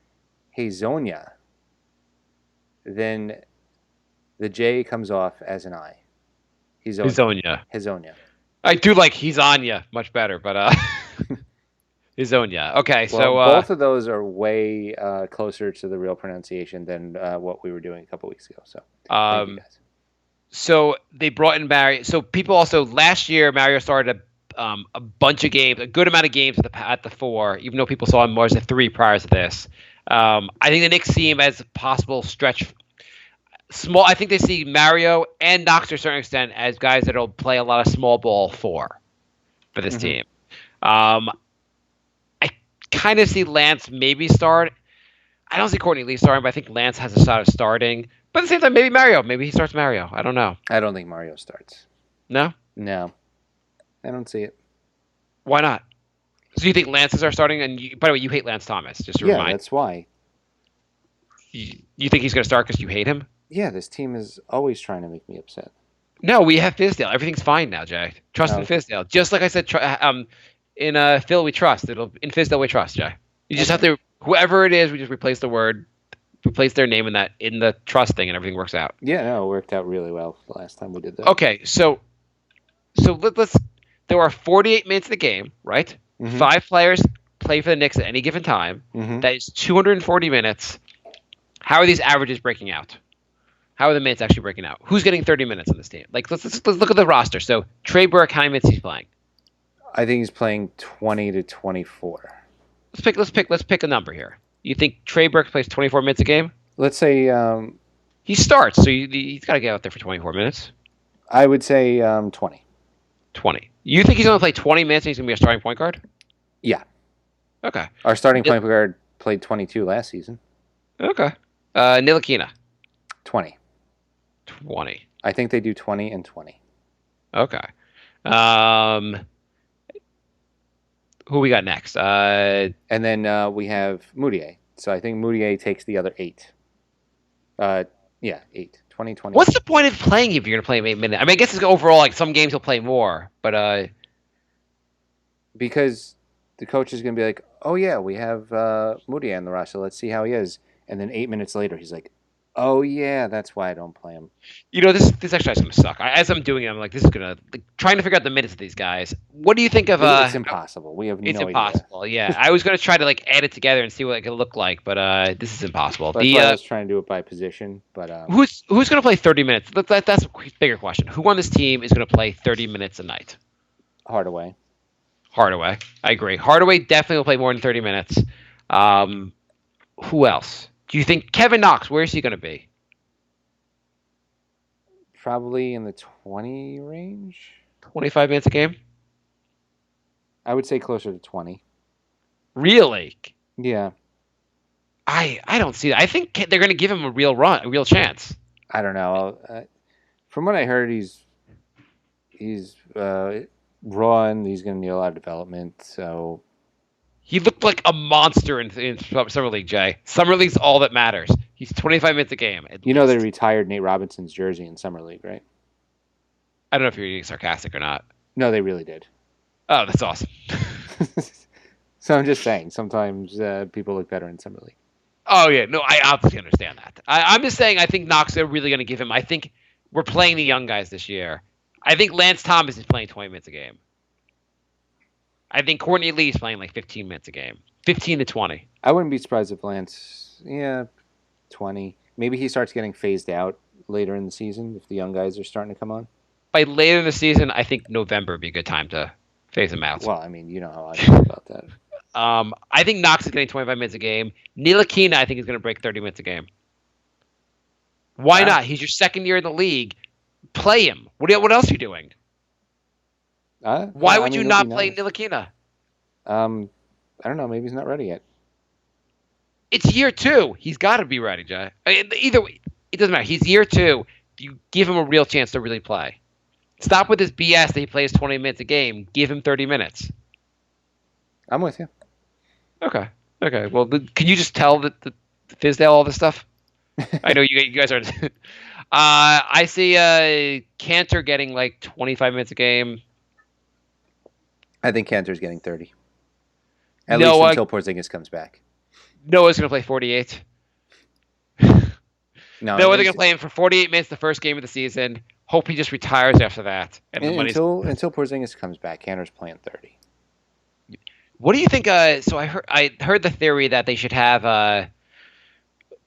Hazonia. Then the J comes off as an I. He's on ya. Hazonia. I do like he's on ya much better, but he's on ya. Okay, Well, so both of those are way closer to the real pronunciation than what we were doing a couple weeks ago. So thank you guys. So they brought in Mario. So people also last year Mario started a bunch of games, a good amount of games at the 4, even though people saw him more as a 3 prior to this. I think the Knicks see him as a possible stretch. I think they see Mario and Knox to a certain extent as guys that'll play a lot of small ball for this team. I kind of see Lance maybe start. I don't see Courtney Lee starting, but I think Lance has a shot of starting. But at the same time, maybe Mario. Maybe he starts Mario. I don't know. I don't think Mario starts. No? No. I don't see it. Why not? So you think Lance is our starting? And by the way, you hate Lance Thomas, just to remind. That's why. You think he's going to start because you hate him? Yeah, this team is always trying to make me upset. No, we have Fizdale. Everything's fine now, Jay. Trust in Fizdale. Just like I said, in Phil, we trust. In Fizdale, we trust, Jay. You just have to, whoever it is, we just replace their name in the trust thing, and everything works out. Yeah, no, it worked out really well the last time we did that. Okay, so let's. There are 48 minutes in the game, right? Mm-hmm. 5 players play for the Knicks at any given time. Mm-hmm. That is 240 minutes. How are these averages breaking out? How are the minutes actually breaking out? Who's getting 30 minutes on this team? Like, let's look at the roster. So Trey Burke, how many minutes he's playing? I think he's playing 20 to 24. Let's pick a number here. You think Trey Burke plays 24 minutes a game? Let's say He starts, so he's got to get out there for 24 minutes. I would say 20. 20. You think he's going to play 20 minutes and he's going to be a starting point guard? Yeah. Okay. Our starting point guard played 22 last season. Okay. Ntilikina. 20. 20. I think they do 20 and 20. Okay. Who we got next? And then we have Moutier. So I think Moutier takes the other 8. 8. 20, 20. What's the point of playing if you're going to play him 8 minutes? I mean, I guess it's overall, like, some games he'll play more, but... Because the coach is going to be like, oh, yeah, we have Moutier on the roster. Let's see how he is. And then 8 minutes later, he's like, oh, yeah, that's why I don't play him. You know, this exercise is going to suck. As I'm doing it, I'm like, this is going to... trying to figure out the minutes of these guys. What do you think of... It's impossible. We have no idea. It's impossible, yeah. I was going to try to, like, add it together and see what it could look like, but this is impossible. That's why I was trying to do it by position, but... Who's going to play 30 minutes? That's a bigger question. Who on this team is going to play 30 minutes a night? Hardaway. I agree. Hardaway definitely will play more than 30 minutes. Who else? Do you think Kevin Knox, where is he going to be? Probably in the 20 range. 25 minutes a game? I would say closer to 20. Really? Yeah. I don't see that. I think they're going to give him a real chance. I don't know. From what I heard, he's raw and he's going to need a lot of development. So He looked like a monster in Summer League, Jay. Summer League's all that matters. He's 25 minutes a game. you know they retired Nate Robinson's jersey in Summer League, right? I don't know if you're being sarcastic or not. No, they really did. Oh, that's awesome. So I'm just saying, sometimes people look better in Summer League. Oh, yeah. No, I obviously understand that. I'm just saying I think Knox are really going to give him. I think we're playing the young guys this year. I think Lance Thomas is playing 20 minutes a game. I think Courtney Lee is playing like 15 minutes a game. 15 to 20. I wouldn't be surprised if Lance, 20. Maybe he starts getting phased out later in the season if the young guys are starting to come on. By later in the season, I think November would be a good time to phase him out. Well, I mean, you know how I feel about that. I think Knox is getting 25 minutes a game. Ntilikina, I think, is going to break 30 minutes a game. Why Wow. not? He's your second year in the league. Play him. What else are you doing? Why would you not play Ntilikina? I don't know. Maybe he's not ready yet. It's year 2. He's got to be ready, Jay. Either way, it doesn't matter. He's year 2. You give him a real chance to really play. Stop with this BS that he plays 20 minutes a game. Give him 30 minutes. I'm with you. Okay. Well, can you just tell that the Fizdale all this stuff? I know you guys are. I see Cantor getting like 25 minutes a game. I think Cantor's getting 30. At No, least until Porzingis comes back. Noah's going to play 48. No, Noah's going to play him for 48 minutes the first game of the season. Hope he just retires after that. And until Porzingis comes back, Cantor's playing 30. What do you think? So I heard the theory that they should have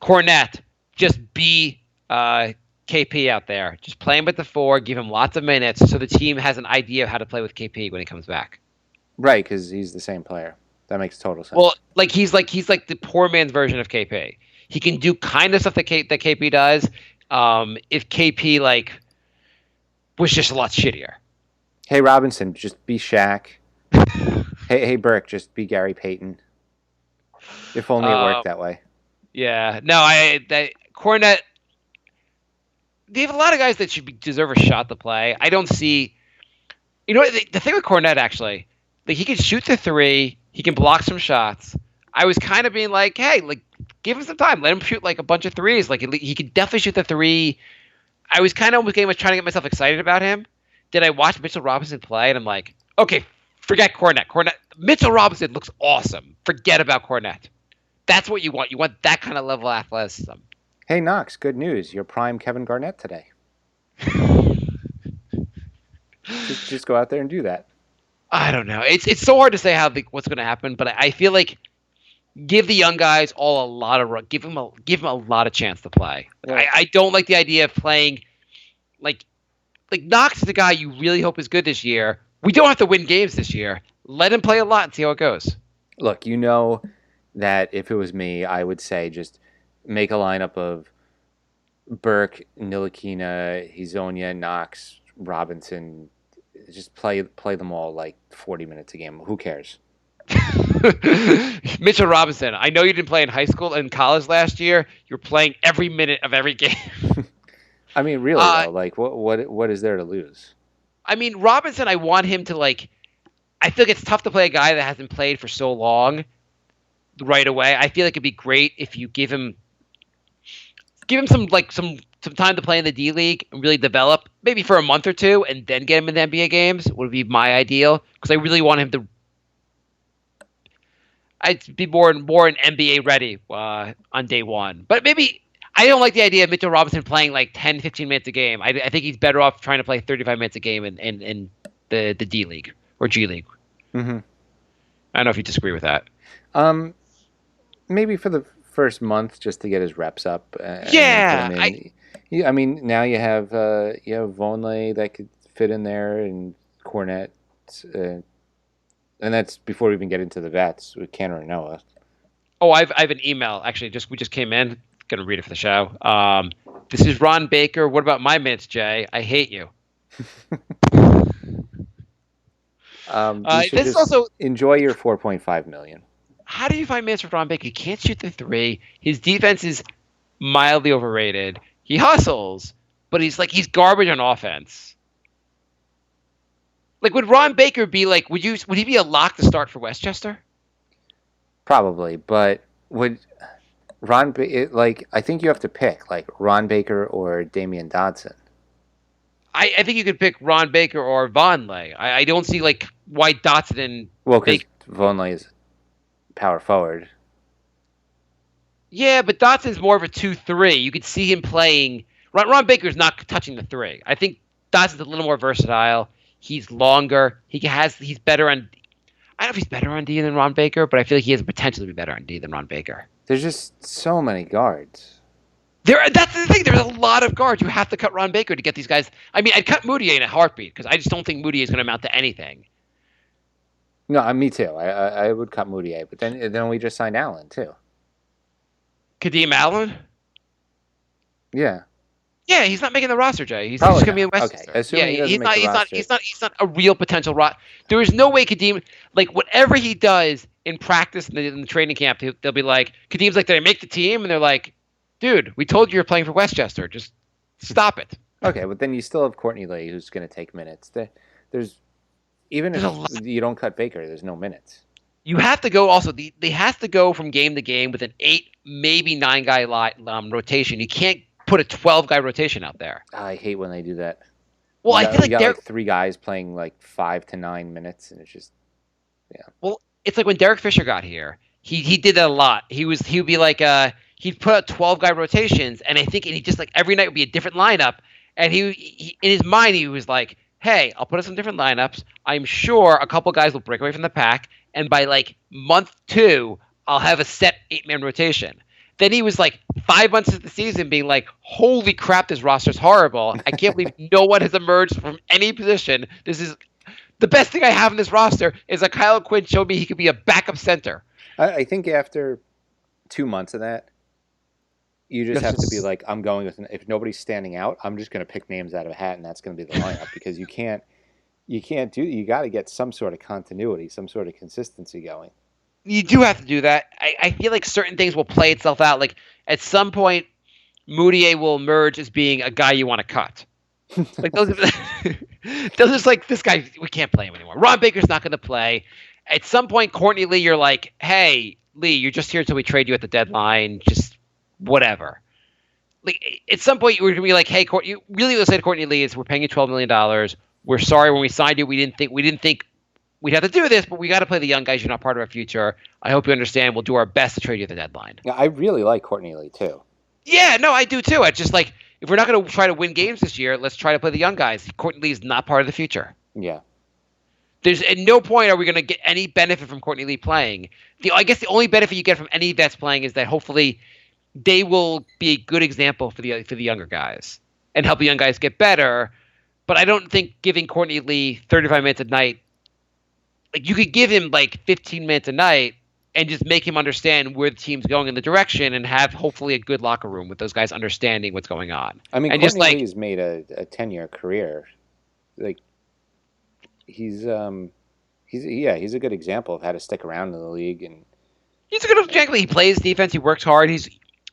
Cornette just be KP out there. Just play him with the 4, give him lots of minutes so the team has an idea of how to play with KP when he comes back. Right, because he's the same player. That makes total sense. Well, like he's like the poor man's version of KP. He can do kind of stuff that KP does. If KP was just a lot shittier. Hey Robinson, just be Shaq. hey Burke, just be Gary Payton. If only it worked that way. Yeah, no, Cornette. They have a lot of guys that deserve a shot to play. I don't see. You know what? The thing with Cornette actually, he can shoot the 3. He can block some shots. I was kind of being like, hey, give him some time. Let him shoot a bunch of 3s. He could definitely shoot the 3. I was kind of almost trying to get myself excited about him. Then I watched Mitchell Robinson play, and I'm like, okay, forget Cornette. Mitchell Robinson looks awesome. Forget about Cornette. That's what you want. You want that kind of level of athleticism. Hey Knox, good news. You're prime Kevin Garnett today. just go out there and do that. I don't know. It's so hard to say what's going to happen, but I feel like give the young guys all a lot of give them a lot of chance to play. Yeah. I don't like the idea of playing like Knox is the guy you really hope is good this year. We don't have to win games this year. Let him play a lot and see how it goes. Look, you know that if it was me, I would say just make a lineup of Burke, Ntilikina, Hezonja, Knox, Robinson. Just play them all 40 minutes a game. Who cares? Mitchell Robinson, I know you didn't play in high school and college last year. You're playing every minute of every game. I mean, really though, what is there to lose? I mean, Robinson, I want him to I feel like it's tough to play a guy that hasn't played for so long right away. I feel like it'd be great if you give him some time to play in the D League and really develop, maybe for a month or 2, and then get him in the NBA games would be my ideal, because I really want him to I'd be more and NBA ready on day 1. But maybe I don't like the idea of Mitchell Robinson playing 10, 15 minutes a game. I think he's better off trying to play 35 minutes a game in the D League or G League. Mm-hmm. I don't know if you disagree with that. Maybe for the first month just to get his reps up. Yeah, I mean, now you have Vonleh that could fit in there, and Cornette, and that's before we even get into the vets with Cantor and Noah. Oh, I have an email actually. We just came in. Gonna read it for the show. This is Ron Baker. What about my minutes, Jay? I hate you. This also enjoy your $4.5 million. how do you find minutes for Ron Baker? He can't shoot the three. His defense is mildly overrated. He hustles, but he's garbage on offense. Like, would Ron Baker be like? Would he be a lock to start for Westchester? Probably, but would I think you have to pick like Ron Baker or Damian Dotson. I think you could pick Ron Baker or Vonleh. I don't see like why Dotson and Because Vonleh is power forward. Yeah, but Dotson's more of a 2-3. You could see him playing. Ron Baker's not touching the three. I think Dotson's a little more versatile. He's longer. He's better on. I don't know if he's better on D than Ron Baker, but I feel like he has the potential to be better on D than Ron Baker. There's just so many guards. That's the thing. There's a lot of guards. You have to cut Ron Baker to get these guys. I mean, I'd cut Moutier in a heartbeat because I just don't think Moutier is going to amount to anything. No, me too. I would cut Moutier, but then we just signed Allen too. Kadeem Allen? Yeah. Yeah, he's not making the roster, Jay. He's just going to be in Westchester. Okay. Assuming he doesn't make the roster. He's not a real potential roster. There is no way Kadeem, like whatever he does in practice in the training camp, they'll be like, Kadeem's like, did I make the team? And they're like, dude, we told you you're playing for Westchester. Just stop it. Okay, but then you still have Courtney Lee who's going to take minutes. There's if you don't cut Baker, there's no minutes. You have to go also. They have to go from game to game with an 8, maybe 9 guy rotation. You can't put a 12 guy rotation out there. I hate when they do that. Well, I feel like they're like 3 guys playing like 5 to 9 minutes, and it's just Well, it's like when Derek Fisher got here. He did that a lot. He'd be like he'd put out 12 guy rotations, and he just like every night would be a different lineup. And he in his mind he was like, hey, I'll put us in different lineups. I'm sure a couple guys will break away from the pack, and by like month 2, I'll have a set 8-man rotation. Then he was like 5 months into the season being like, holy crap, this roster's horrible. I can't believe no one has emerged from any position. This is the best thing I have in this roster is that Kyle Quinn showed me he could be a backup center. I think after 2 months of that, you just have to be like, I'm going with if nobody's standing out, I'm just going to pick names out of a hat, and that's going to be the lineup because you got to get some sort of continuity, some sort of consistency going. You do have to do that. I feel like certain things will play itself out. Like at some point, Moutier will emerge as being a guy you want to cut. Like those just like this guy, we can't play him anymore. Ron Baker's not going to play. At some point, Courtney Lee, you're like, hey, Lee, you're just here until we trade you at the deadline. Just whatever. Like at some point, you were going to be like, hey, you really will say to Courtney Lee is, we're paying you $12 million. We're sorry when we signed you. We didn't think we'd have to do this, but we got to play the young guys. You're not part of our future. I hope you understand. We'll do our best to trade you at the deadline. Yeah, I really like Courtney Lee too. Yeah, no, I do too. It's just like, if we're not going to try to win games this year, let's try to play the young guys. Courtney Lee is not part of the future. Yeah. There's at no point are we going to get any benefit from Courtney Lee playing. I guess the only benefit you get from any vets playing is that hopefully they will be a good example for the younger guys and help the young guys get better. But I don't think giving Courtney Lee 35 minutes a night, like you could give him like 15 minutes a night and just make him understand where the team's going in the direction and have hopefully a good locker room with those guys understanding what's going on. I mean, and Courtney Lee's made a 10-year career. Like he's a good example of how to stick around in the league, and he's a good example. He plays defense. He works hard.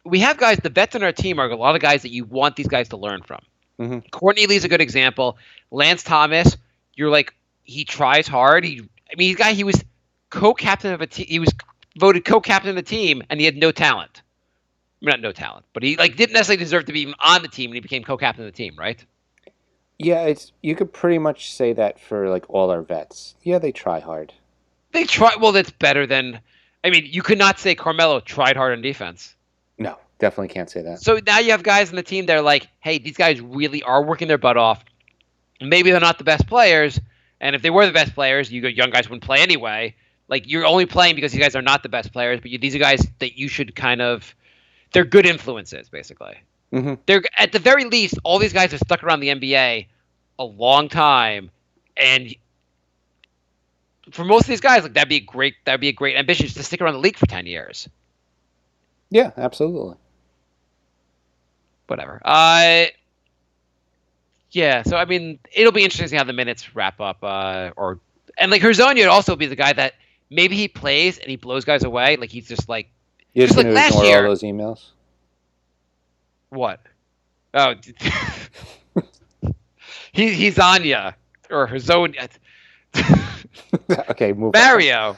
We have guys. The vets on our team are a lot of guys that you want these guys to learn from. Mm-hmm. Courtney Lee's a good example. Lance Thomas, you're like, he tries hard. He was co-captain of a team. He was voted co-captain of the team, and he had no talent. Not no talent, but he didn't necessarily deserve to be even on the team, and he became co-captain of the team, right? Yeah, you could pretty much say that for like all our vets. Yeah, they try hard. They try. Well, that's better than. I mean, you could not say Carmelo tried hard on defense. No, definitely can't say that. So now you have guys on the team that are like, hey, these guys really are working their butt off. Maybe they're not the best players, and if they were the best players, young guys wouldn't play anyway. Like, you're only playing because you guys are not the best players, but these are guys that you should they're good influences, basically. Mm-hmm. They're, at the very least, all these guys have stuck around the NBA a long time, and for most of these guys, like that'd be a great ambition to stick around the league for 10 years. Yeah, absolutely. Whatever. Yeah, so I mean, it'll be interesting to see how the minutes wrap up, and like Hezonja would also be the guy that maybe he plays and he blows guys away. Like he's just like You're just like going to last ignore year. all those emails? What? Oh, he's Anya or her zone. Okay, move Mario.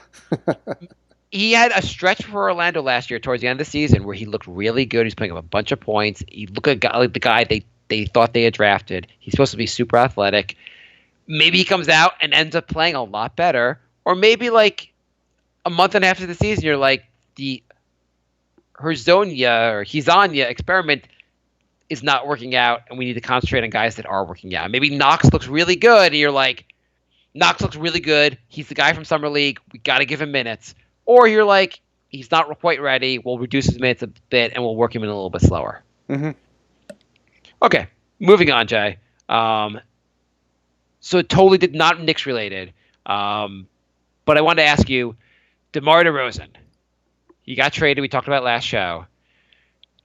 He had a stretch for Orlando last year towards the end of the season where he looked really good. He's putting up a bunch of points. He looked like the guy they thought they had drafted. He's supposed to be super athletic. Maybe he comes out and ends up playing a lot better. Or maybe like a month and a half into the season, you're like, the Herzonia or Hizania experiment is not working out, and we need to concentrate on guys that are working out. Maybe Knox looks really good, and you're like, Knox looks really good. He's the guy from Summer League. We got to give him minutes. Or you're like, he's not quite ready. We'll reduce his minutes a bit, and we'll work him in a little bit slower. Mm-hmm. Okay, moving on, Jay. So it totally did not Knicks related. But I wanted to ask you, DeMar DeRozan. He got traded. We talked about it last show.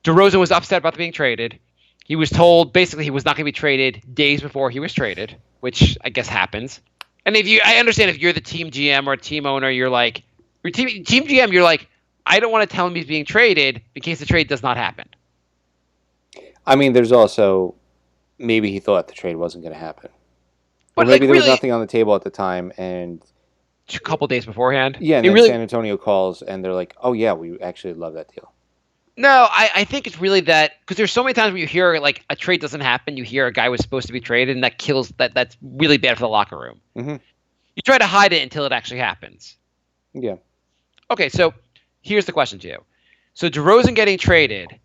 DeRozan was upset about being traded. He was told basically he was not going to be traded days before he was traded, which I guess happens. And I understand if you're the team GM or team owner, you're like, your team GM, you're like, I don't want to tell him he's being traded in case the trade does not happen. I mean, there's also maybe he thought the trade wasn't going to happen. But or maybe there was really, nothing on the table at the time, and a couple days beforehand. yeah, and then San Antonio calls, and they're like, "Oh yeah, we actually love that deal." No, I think it's really that because there's so many times where you hear like a trade doesn't happen, you hear a guy was supposed to be traded, and that kills that's really bad for the locker room. Mm-hmm. You try to hide it until it actually happens. Yeah. Okay, so here's the question to you. So DeRozan getting traded,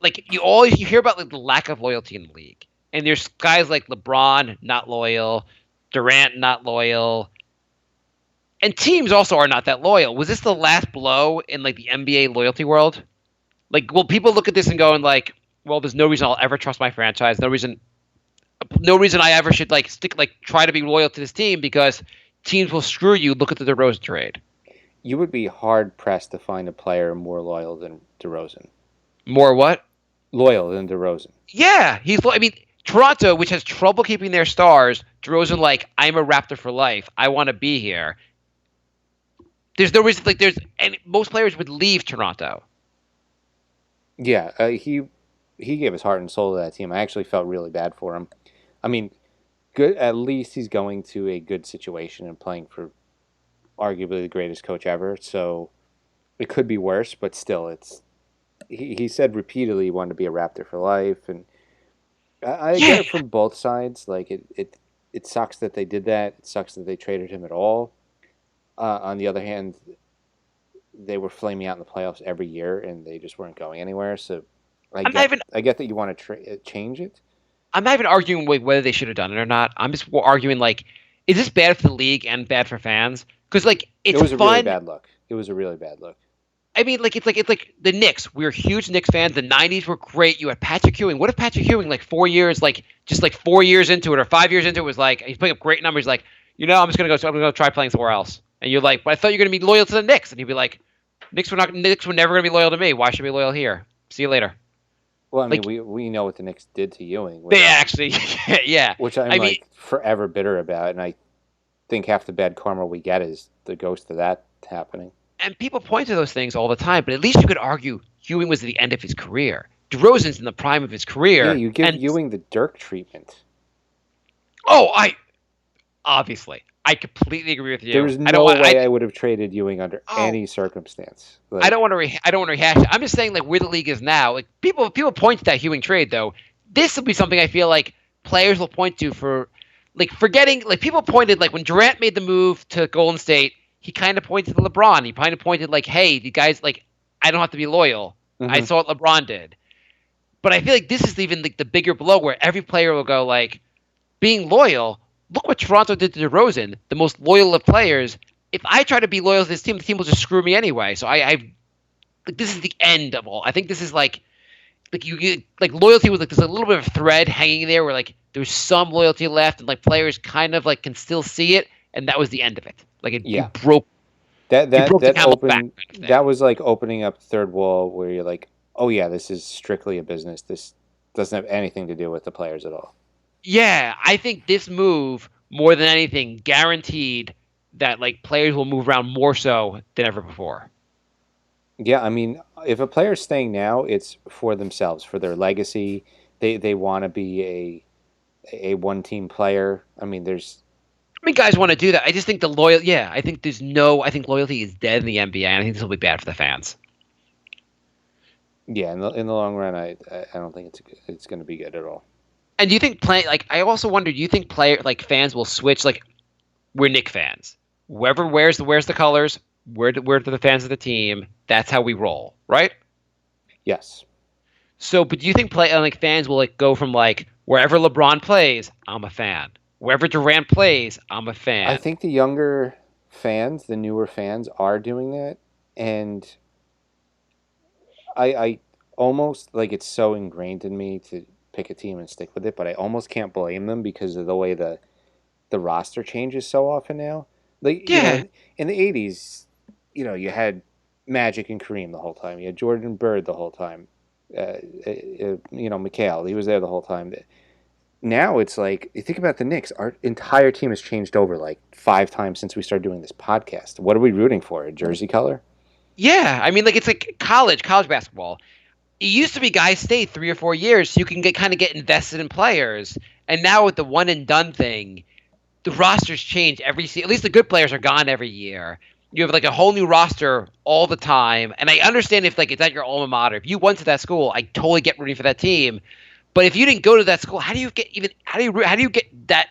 like you hear about like the lack of loyalty in the league, and there's guys like LeBron not loyal, Durant not loyal. And teams also are not that loyal. Was this the last blow in like the NBA loyalty world? Like, will people look at this and go and like, well, there's no reason I'll ever trust my franchise. No reason I ever should like try to be loyal to this team because teams will screw you. Look at the DeRozan trade. You would be hard pressed to find a player more loyal than DeRozan. More what? Loyal than DeRozan. Yeah, I mean, Toronto, which has trouble keeping their stars, DeRozan like, I'm a Raptor for life. I want to be here. There's no reason and most players would leave Toronto. Yeah, he gave his heart and soul to that team. I actually felt really bad for him. I mean, good. At least he's going to a good situation and playing for arguably the greatest coach ever. So it could be worse, but still, it's. He said repeatedly he wanted to be a Raptor for life, and I get it from both sides. Like it sucks that they did that. It sucks that they traded him at all. On the other hand, they were flaming out in the playoffs every year, and they just weren't going anywhere. So I get that you want to change it. I'm not even arguing with whether they should have done it or not. I'm just arguing, like, is this bad for the league and bad for fans? Because, like, it was a fun. Really bad look. It was a really bad look. I mean, like, it's like the Knicks. We were huge Knicks fans. The 90s were great. You had Patrick Ewing. What if Patrick Ewing, like, 4 years, like, just like 4 years into it or 5 years into it was like, he's putting up great numbers, like, I'm just going to go try playing somewhere else. And you're like, but I thought you were going to be loyal to the Knicks. And he'd be like, Knicks were never going to be loyal to me. Why should I be loyal here? See you later. Well, I mean, we know what the Knicks did to Ewing. They actually, yeah. Which I'm forever bitter about, and I think half the bad karma we get is the ghost of that happening. And people point to those things all the time, but at least you could argue Ewing was at the end of his career. DeRozan's in the prime of his career. Yeah, you give Ewing the Dirk treatment. Oh, obviously. I completely agree with you. There was no way I would have traded Ewing under any circumstance. Like, I don't want to rehash it. I'm just saying, like, where the league is now. Like, people point to that Ewing trade, though. This will be something I feel like players will point to for, like, forgetting. Like, people pointed, like, when Durant made the move to Golden State, he kind of pointed to LeBron. He kind of pointed, like, hey, the guys, like, I don't have to be loyal. Mm-hmm. I saw what LeBron did. But I feel like this is even, like, the bigger blow where every player will go, like, being loyal. Look what Toronto did to DeRozan, the most loyal of players. If I try to be loyal to this team, the team will just screw me anyway. So I this is the end of all. I think this is like you get like loyalty was like there's a little bit of thread hanging there where like there's some loyalty left and like players kind of like can still see it, and that was the end of it. Like you broke that opened that was like opening up the third wall where you're like, oh yeah, this is strictly a business. This doesn't have anything to do with the players at all. Yeah, I think this move, more than anything, guaranteed that like players will move around more so than ever before. Yeah, I mean, if a player's staying now, it's for themselves, for their legacy. They want to be a one team player. I mean, there's I mean, guys want to do that. I just think I think loyalty is dead in the NBA, and I think this will be bad for the fans. yeah, in the long run, I don't think it's going to be good at all. And do you think I also wonder, do you think fans will switch? Like, we're Knicks fans. Whoever wears the colors, we're the fans of the team. That's how we roll, right? Yes. So, but do you think fans will go from wherever LeBron plays, I'm a fan. Wherever Durant plays, I'm a fan. I think the younger fans, the newer fans, are doing that, and I almost it's so ingrained in me to pick a team and stick with it, but I almost can't blame them because of the way the roster changes so often now. In the 80s, you had Magic and Kareem the whole time. You had Jordan and Bird the whole time. McHale, he was there the whole time. Now it's you think about the Knicks, our entire team has changed over 5 times since we started doing this podcast. What are we rooting for? A jersey color? Yeah, I mean, it's like college basketball. It used to be guys stayed 3 or 4 years so you can get invested in players. And now with the one and done thing, the rosters change every season. At least the good players are gone every year. You have a whole new roster all the time. And I understand if it's at your alma mater. If you went to that school, I totally get rooting for that team. But if you didn't go to that school, how do you get that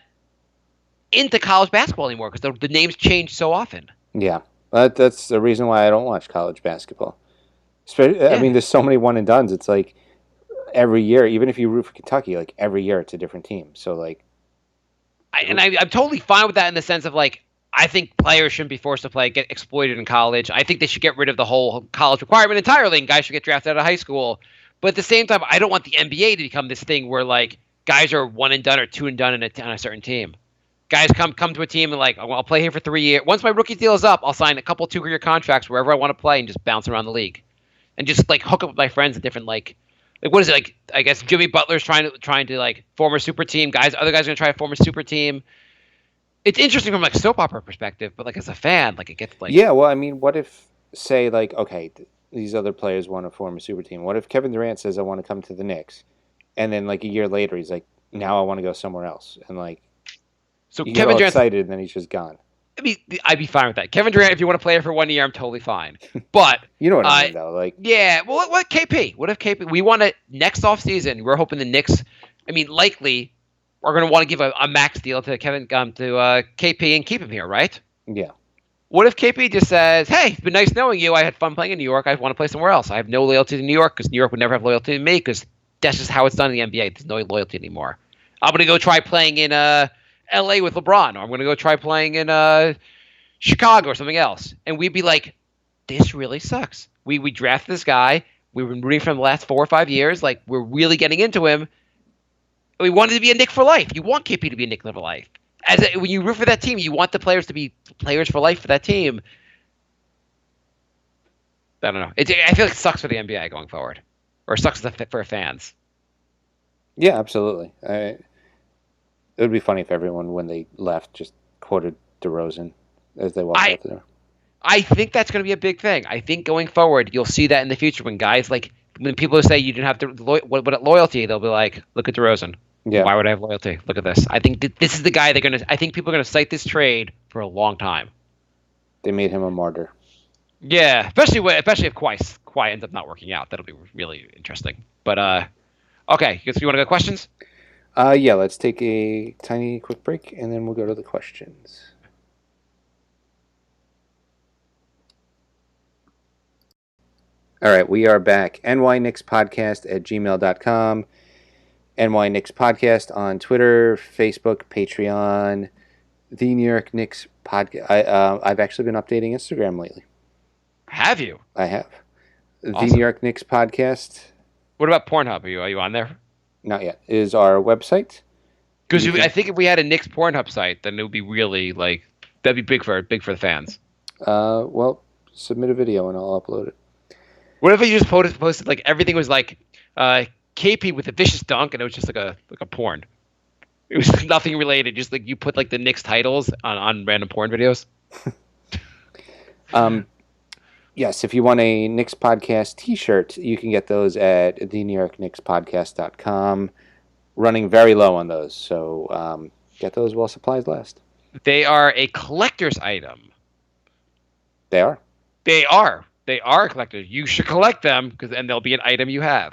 into college basketball anymore? Because the names change so often. Yeah, that's the reason why I don't watch college basketball. I mean, there's so many one and dones. It's every year, even if you root for Kentucky, every year it's a different team. So I'm totally fine with that in the sense of I think players shouldn't be forced to get exploited in college. I think they should get rid of the whole college requirement entirely, and guys should get drafted out of high school. But at the same time, I don't want the NBA to become this thing where guys are one and done or two and done on a certain team. Guys come to a team and I'll play here for 3 years. Once my rookie deal is up, I'll sign a couple 2-year contracts wherever I want to play and just bounce around the league, and just hook up with my friends at different what is it I guess Jimmy Butler's trying to form a super team. Other guys are gonna try to form a super team. It's interesting from soap opera perspective, but as a fan, it gets yeah. Well, I mean, what if say okay, these other players want to form a super team. What if Kevin Durant says I want to come to the Knicks, and then a year later he's now I want to go somewhere else, and so you Kevin Durant's excited, and then he's just gone. I'd be fine with that. Kevin Durant, if you want to play it for 1 year, I'm totally fine. But you know what I mean, though. Yeah. Well, what KP? What if KP? We want to next off season. We're hoping the Knicks. I mean, likely are going to want to give a max deal to KP and keep him here, right? Yeah. What if KP just says, "Hey, it's been nice knowing you. I had fun playing in New York. I want to play somewhere else. I have no loyalty to New York because New York would never have loyalty to me because that's just how it's done in the NBA. There's no loyalty anymore. I'm going to go try playing in LA with LeBron, or I'm going to go try playing in Chicago or something else." And we'd be like, this really sucks. We drafted this guy. We've been rooting for him the last 4 or 5 years. We're really getting into him. We wanted to be a Knick for life. You want KP to be a Knick for life. When you root for that team, you want the players to be players for life for that team. I don't know. I feel like it sucks for the NBA going forward, or it sucks for fans. Yeah, absolutely. It would be funny if everyone, when they left, just quoted DeRozan as they walked out the door. I think that's going to be a big thing. I think going forward, you'll see that in the future when guys when people say you didn't have loyalty, they'll be like, "Look at DeRozan. Yeah. Why would I have loyalty? Look at this." I think this is the guy I think people are going to cite this trade for a long time. They made him a martyr. Yeah, especially if Kawhi ends up not working out. That'll be really interesting. But okay, you want to go questions? Yeah, let's take a tiny quick break, and then we'll go to the questions. All right, we are back. nyknickspodcast@gmail.com. NY Knicks Podcast on Twitter, Facebook, Patreon, the New York Knicks Podcast. I've actually been updating Instagram lately. Have you? I have. Awesome. The New York Knicks Podcast. What about Pornhub? Are you on there? Not yet. Is our website. Because I think if we had a Knicks Pornhub site, then it would be really that'd be big for the fans. Well, submit a video and I'll upload it. What if you just posted everything was KP with a vicious dunk and it was just like a porn? It was nothing related. Just you put the Knicks titles on random porn videos. Yes, if you want a Knicks Podcast t-shirt, you can get those at thenewyorknickspodcast.com. Running very low on those, so get those while supplies last. They are a collector's item. They are. They are. They are collectors. You should collect them because then they'll be an item you have.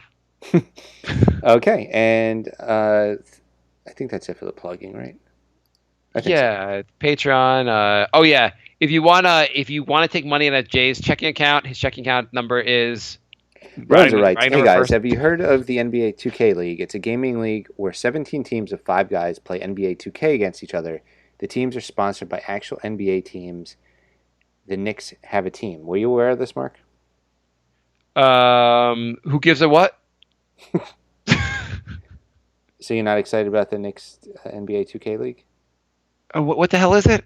Okay, and I think that's it for the plugging, right? Yeah, Patreon. Oh yeah, if you wanna take money out of Jay's checking account, his checking account number is. Roads are right. Hey guys, have you heard of the NBA 2K League? It's a gaming league where 17 teams of 5 guys play NBA 2K against each other. The teams are sponsored by actual NBA teams. The Knicks have a team. Were you aware of this, Mark? Who gives a what? So you're not excited about the Knicks NBA 2K League? What the hell is it?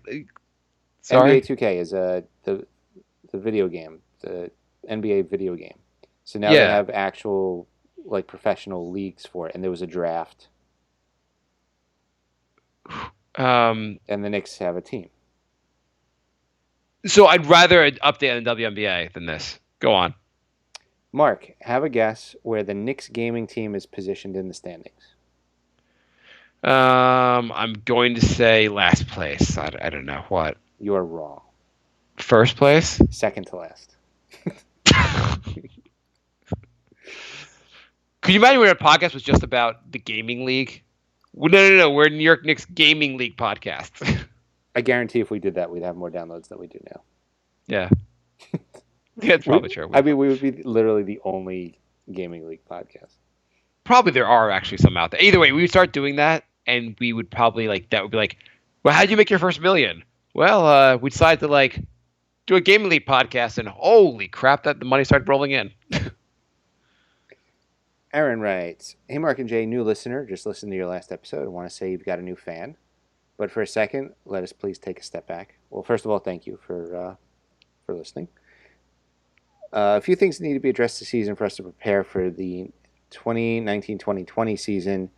Sorry. NBA 2K is the video game, the NBA video game. So now they have actual like professional leagues for it, and there was a draft. And the Knicks have a team. So I'd rather an update on the WNBA than this. Go on. Mark, have a guess where the Knicks gaming team is positioned in the standings. I'm going to say last place. I don't know what. You are wrong. First place? Second to last. Could you imagine when our podcast was just about the gaming league? No. We're New York Knicks Gaming League podcast. I guarantee if we did that, we'd have more downloads than we do now. Yeah. Yeah, it's probably true. I mean, we would be literally the only gaming league podcast. Probably there are actually some out there. Either way, we would start doing that, and we would probably that would be like, well, how'd you make your first $1 million? Well, we decided to do a gaming league podcast, and holy crap, that the money started rolling in. Aaron writes, "Hey Mark and Jay, new listener, just listened to your last episode. I want to say you've got a new fan. But for a second, let us please take a step back. Well, first of all, thank you for listening. A few things need to be addressed this season for us to prepare for the 2019-2020 season.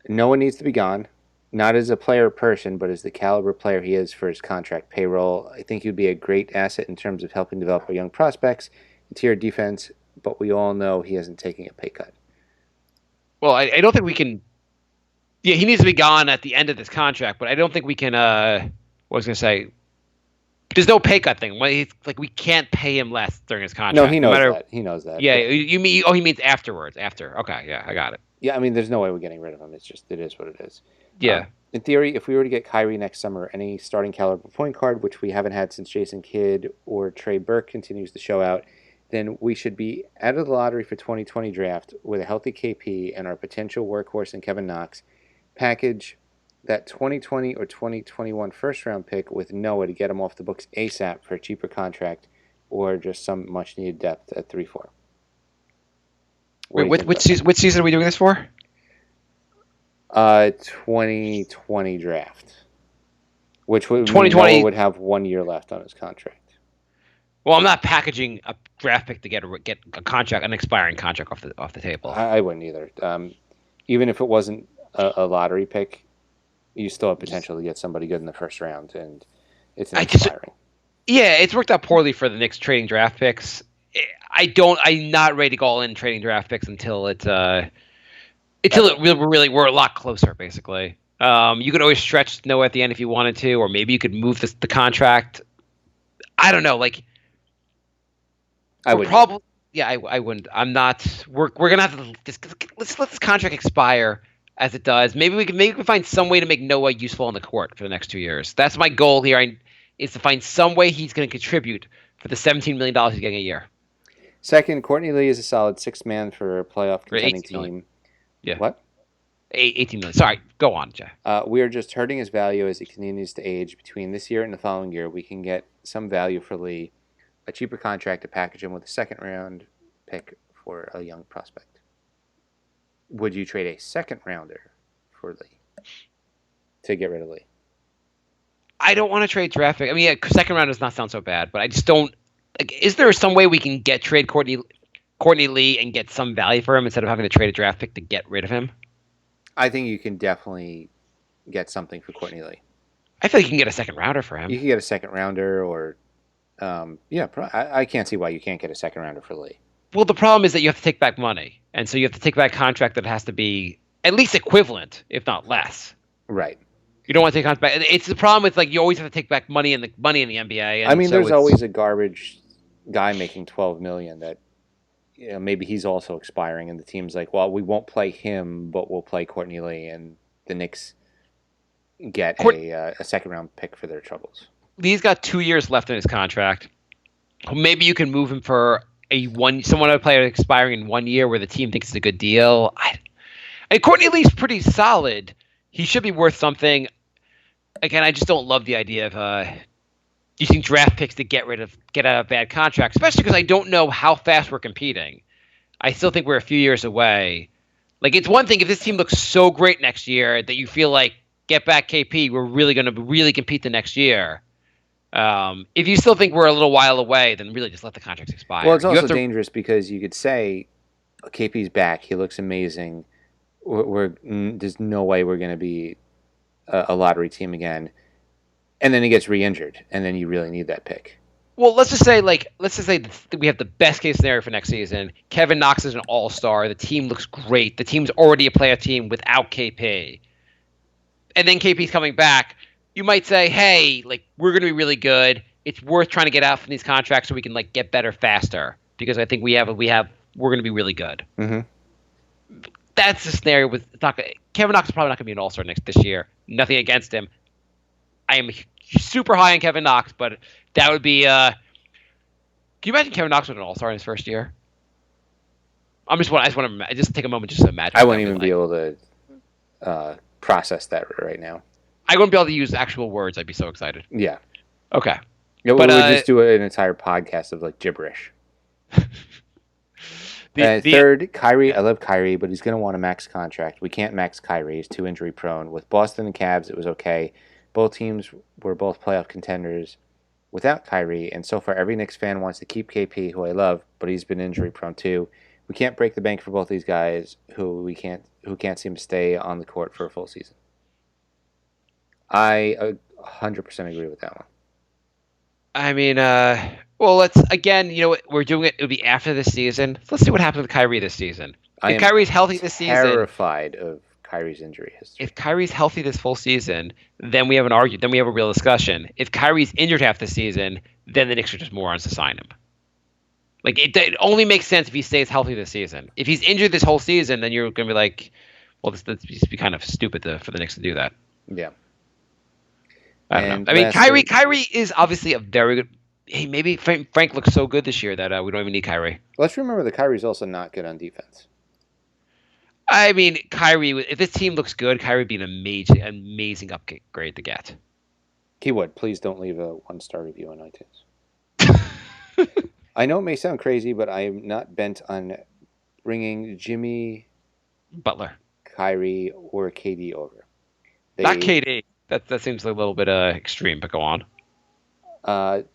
No one needs to be gone, not as a player or person, but as the caliber player he is for his contract payroll. I think he'd be a great asset in terms of helping develop our young prospects, interior defense, but we all know he isn't taking a pay cut." Well, I don't think we can. Yeah, he needs to be gone at the end of this contract, but I don't think we can. What was I going to say? There's no pay cut thing. It's like we can't pay him less during his contract. No, he knows that. He knows that. Yeah, you mean? Oh, he means afterwards. After. Okay, yeah, I got it. Yeah, I mean, there's no way we're getting rid of him. It is what it is. Yeah. In theory, if we were to get Kyrie next summer, any starting caliber point guard, which we haven't had since Jason Kidd or Trey Burke continues to show out, then we should be out of the lottery for 2020 draft with a healthy KP and our potential workhorse in Kevin Knox. Package that 2020 or 2021 first-round pick with Noah to get him off the books ASAP for a cheaper contract or just some much-needed depth at 3-4. Wait, which season are we doing this for? 2020 draft, which would 2020 Noah would have 1 year left on his contract. Well, I'm not packaging a draft pick to get a contract, an expiring contract off the table. I wouldn't either. Even if it wasn't a lottery pick, you still have potential to get somebody good in the first round, and it's expiring. Yeah, it's worked out poorly for the Knicks trading draft picks. I'm not ready to go all in trading draft picks until we're a lot closer, basically. You could always stretch Noah at the end if you wanted to, or maybe you could move the contract. I don't know, I would probably. Yeah, I wouldn't. I'm not. We're gonna have to just let's let this contract expire as it does. Maybe we can find some way to make Noah useful on the court for the next 2 years. That's my goal here. Is to find some way he's going to contribute for the $17 million he's getting a year. Second, Courtney Lee is a solid 6 man for a playoff contending team. Million. Yeah. What? 18 million. Sorry, go on, Jay. We are just hurting his value as he continues to age. Between this year and the following year, we can get some value for Lee, a cheaper contract to package him with a second-round pick for a young prospect. Would you trade a second-rounder for Lee to get rid of Lee? I don't want to trade draft pick. I mean, yeah, second round does not sound so bad, but I just don't. Is there some way we can trade Courtney Lee and get some value for him instead of having to trade a draft pick to get rid of him? I think you can definitely get something for Courtney Lee. I feel like you can get a second rounder for him. You could get a second rounder, or I can't see why you can't get a second rounder for Lee. Well, the problem is that you have to take back money, and so you have to take back a contract that has to be at least equivalent, if not less. Right. You don't want to take contract back. It's the problem with you always have to take back money in the NBA. And there's always a garbage guy making $12 million that maybe he's also expiring, and the team's like, well, we won't play him, but we'll play Courtney Lee, and the Knicks get a second round pick for their troubles. Lee's got 2 years left in his contract. Maybe you can move him for someone a player expiring in 1 year where the team thinks it's a good deal. Courtney Lee's pretty solid. He should be worth something. Again, I just don't love the idea of using draft picks to get out of bad contracts, especially because I don't know how fast we're competing. I still think we're a few years away. It's one thing if this team looks so great next year that you feel like, get back KP, we're really going to really compete the next year. If you still think we're a little while away, then really just let the contracts expire. Well, it's also dangerous because you could say, KP's back, he looks amazing. There's no way we're going to be a lottery team again. And then he gets re-injured, and then you really need that pick. Well, let's just say we have the best case scenario for next season. Kevin Knox is an all-star. The team looks great. The team's already a playoff team without KP. And then KP's coming back. You might say, hey, we're going to be really good. It's worth trying to get out from these contracts so we can get better faster because I think we're going to be really good. Mm-hmm. That's the scenario with Kevin Knox is probably not going to be an all-star this year. Nothing against him. I am super high on Kevin Knox, but that would be. Can you imagine Kevin Knox with an all-star in his first year? I just want to take a moment just to imagine. I wouldn't even be able to process that right now. I wouldn't be able to use actual words. I'd be so excited. Yeah. Okay. Yeah, we would just do an entire podcast of gibberish. Third, Kyrie. I love Kyrie, but he's going to want a max contract. We can't max Kyrie. He's too injury prone. With Boston and Cavs, it was okay. Both teams were both playoff contenders without Kyrie, and so far every Knicks fan wants to keep KP, who I love, but he's been injury prone too. We can't break the bank for both these guys who can't seem to stay on the court for a full season. I 100% agree with that one. I mean, well, we're doing it. It'll be after this season. Let's see what happens with Kyrie this season. If Kyrie's healthy this season, terrified of Kyrie's injury history. If Kyrie's healthy this full season, then we have an argument. Then we have a real discussion. If Kyrie's injured half the season, then the Knicks are just morons to sign him. It only makes sense if he stays healthy this season. If he's injured this whole season, then you're going to be like, well, this be kind of stupid for the Knicks to do that. Yeah. I don't know. I mean, Kyrie is obviously a very good. Hey, maybe Frank looks so good this year that we don't even need Kyrie. Let's remember that Kyrie's also not good on defense. I mean, Kyrie, if this team looks good, Kyrie would be an amazing upgrade to get. He would. Please don't leave a 1-star review on iTunes. I know it may sound crazy, but I am not bent on bringing Jimmy Butler, Kyrie, or KD over. Not KD. That seems a little bit extreme, but go on.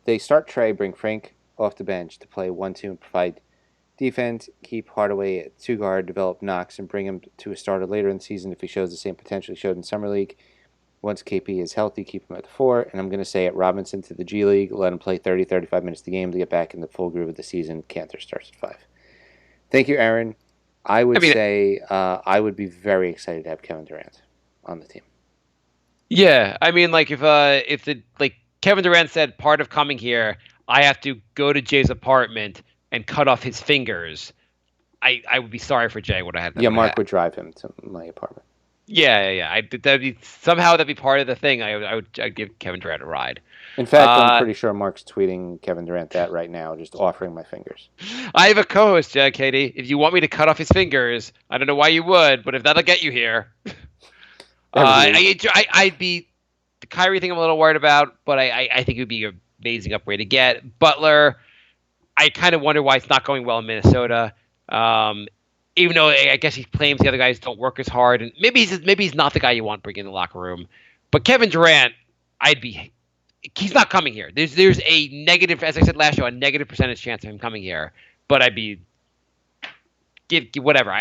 They start Trey, bring Frank off the bench to play 1-2 and provide defense, keep Hardaway at 2-guard, develop Knox, and bring him to a starter later in the season if he shows the same potential he showed in Summer League. Once KP is healthy, keep him at the 4. And I'm going to say at Robinson to the G League, let him play 30, 35 minutes a game to get back in the full groove of the season. Cantor starts at 5. Thank you, Aaron. I would say I would be very excited to have Kevin Durant on the team. Yeah, I mean, if Kevin Durant said, part of coming here, I have to go to Jay's apartment and cut off his fingers. I would be sorry for Jay. What I had. Yeah, Mark would drive him to my apartment. Yeah. That'd be part of the thing. I'd give Kevin Durant a ride. In fact, I'm pretty sure Mark's tweeting Kevin Durant that right now, just offering my fingers. I have a co-host, Katie. If you want me to cut off his fingers, I don't know why you would, but if that'll get you here. I'd be the Kyrie thing I'm a little worried about, but I think it would be an amazing upgrade to get. Butler, I kind of wonder why it's not going well in Minnesota. Even though I guess he claims the other guys don't work as hard, and maybe he's not the guy you want bringing in the locker room. But Kevin Durant, he's not coming here. There's a negative, as I said last show, a negative percentage chance of him coming here. But I'd be give whatever.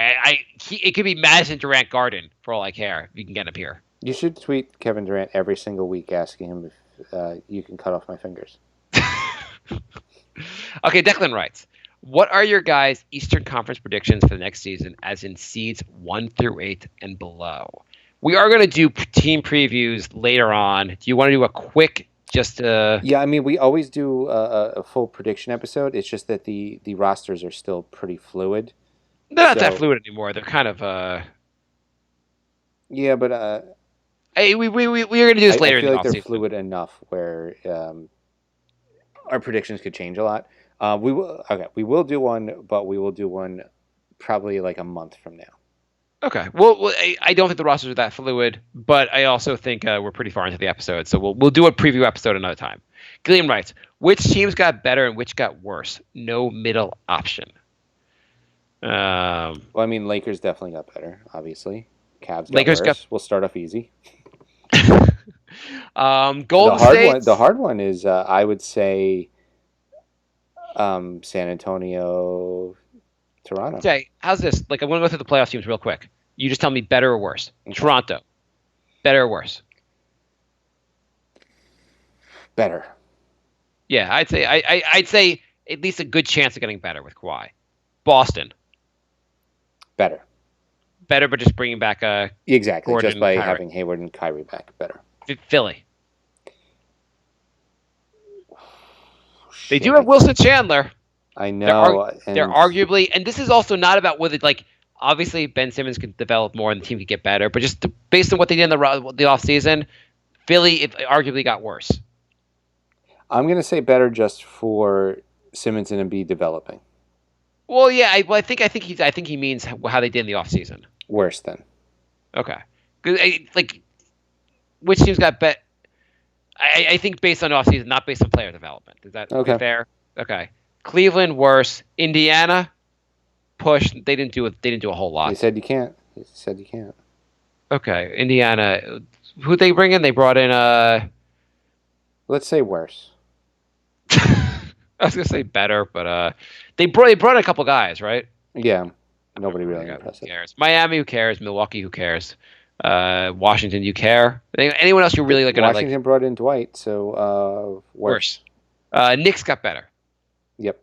It could be Madison Durant Garden for all I care. If you can get him here. You should tweet Kevin Durant every single week asking him if you can cut off my fingers. Okay, Declan writes, what are your guys' Eastern Conference predictions for the next season, as in seeds 1 through 8 and below? We are going to do team previews later on. Do you want to do a quick Yeah, I mean, we always do a full prediction episode. It's just that the rosters are still pretty fluid. They're not that fluid anymore. They're kind of... Yeah, but... Hey, we're going to do this later I feel in the like they're offseason. fluid enough where our predictions could change a lot. We will do one, but we will do one probably like a month from now. Okay. Well, I don't think the rosters are that fluid, but I also think we're pretty far into the episode, so we'll do a preview episode another time. Gilliam writes, which teams got better and which got worse? No middle option. Well, I mean, Lakers definitely got better, obviously. Cavs got Lakers worse. We'll start off easy. Golden State. The hard one is, I would say, San Antonio, Toronto. Jay, how's this? Like, I want to go through the playoff teams real quick. You just tell me better or worse. Okay. Toronto, better or worse? Better. Yeah, I'd say at least a good chance of getting better with Kawhi. Boston, better. Better, but just bringing back exactly Gordon just by and Kyrie. having Hayward and Kyrie back. Better. Philly. They do have Wilson Chandler. I know. They're arguably, and this is also not about whether, like, obviously Ben Simmons could develop more and the team could get better, but just based on what they did in the offseason, Philly arguably got worse. I'm going to say better just for Simmons and Embiid developing. Well, yeah, I think he means how they did in the offseason. Worse then. Okay. Like, which teams got bet? I think based on offseason, not based on player development. Is that fair? Okay. Cleveland worse. Indiana push. They didn't do a whole lot. He said you can't. Okay. Indiana. Who'd they bring in? They brought in let's say worse. I was gonna say better, but they brought in a couple guys, right? Yeah. Nobody really impressive. Who cares? Miami, who cares? Milwaukee, who cares? Washington, do you care? Anyone else you really like? Washington brought in Dwight, so worse. Knicks got better. Yep.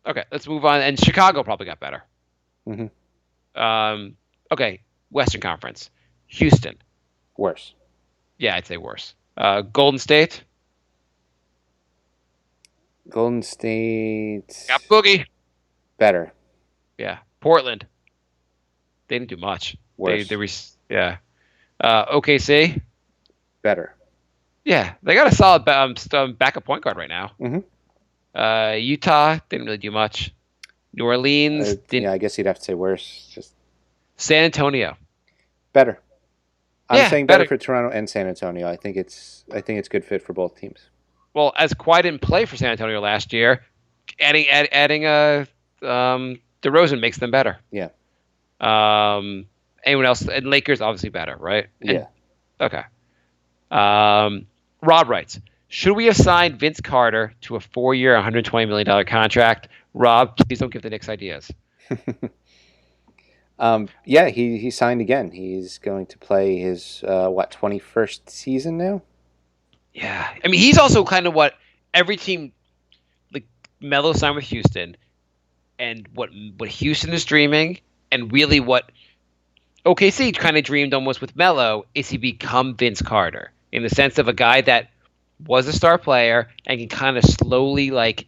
Okay, let's move on. And Chicago probably got better. Mm-hmm. Okay, Western Conference. Houston. Worse. Yeah, I'd say worse. Golden State. Golden State. Got Boogie. Better. Yeah. Portland. They didn't do much. Worse. OKC. Better. Yeah, they got a solid backup point guard right now. Mm-hmm. Utah didn't really do much. New Orleans. Yeah, I guess you'd have to say worse. Just San Antonio. Better. I'm saying better for Toronto and San Antonio. I think it's good fit for both teams. Well, as Kawhi didn't play for San Antonio last year, adding DeRozan makes them better. Yeah. Anyone else? And Lakers obviously better, right? Yeah. Okay. Rob writes, should we have signed Vince Carter to a 4-year, $120 million contract? Rob, please don't give the Knicks ideas. Yeah, he signed again. He's going to play his 21st season now. Yeah, I mean, he's also kind of what every team, like Melo signed with Houston, and what Houston is dreaming, and really what OKC kind of dreamed almost with Melo is he become Vince Carter in the sense of a guy that was a star player and can kind of slowly like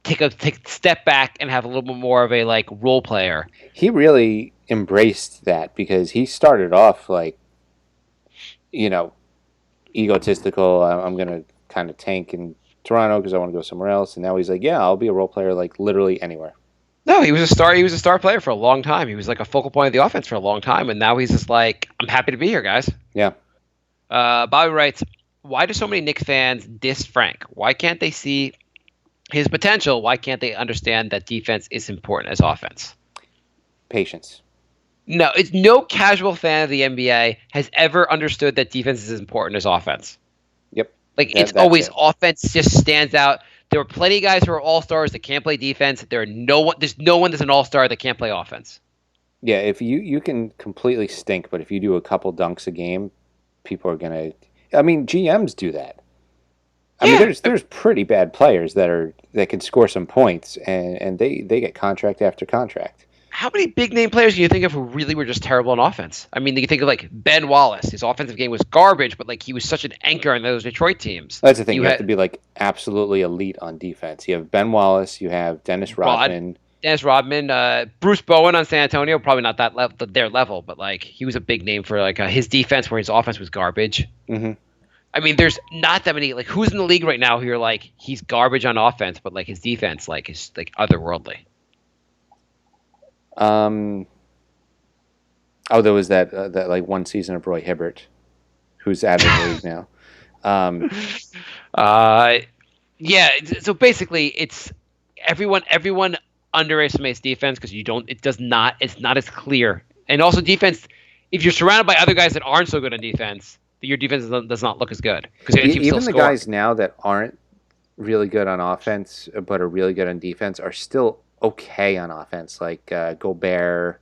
take a step back and have a little bit more of a like role player. He really embraced that because he started off like, egotistical. I'm going to kind of tank in Toronto because I want to go somewhere else. And now he's like, yeah, I'll be a role player like literally anywhere. No, he was a star. He was a star player for a long time. He was like a focal point of the offense for a long time. And now he's just like, I'm happy to be here, guys. Yeah. Bobby writes, why do so many Knicks fans diss Frank? Why can't they see his potential? Why can't they understand that defense is important as offense? Patience. No, it's no casual fan of the NBA has ever understood that defense is as important as offense. Yep. Like it's always offense just stands out. There are plenty of guys who are all-stars that can't play defense. There's no one that's an all-star that can't play offense. Yeah, if you can completely stink, but if you do a couple dunks a game, people are gonna. I mean, GMs do that. I mean, there's pretty bad players that can score some points, and they get contract after contract. How many big name players do you think of who really were just terrible on offense? I mean, you think of like Ben Wallace. His offensive game was garbage, but like he was such an anchor on those Detroit teams. That's the thing. You have to be like absolutely elite on defense. You have Ben Wallace. You have Dennis Rodman. Bruce Bowen on San Antonio, probably not their level, but like he was a big name for like his defense, where his offense was garbage. Mm-hmm. I mean, there's not that many. Like, who's in the league right now who you're like he's garbage on offense, but like his defense like is like otherworldly. There was that like one season of Roy Hibbert, who's out of the league now. Yeah. So basically, it's everyone underestimates defense because it's not as clear. And also defense, if you're surrounded by other guys that aren't so good on defense, your defense does not look as good because even the guys now that aren't really good on offense but are really good on defense are still okay on offense, like Gobert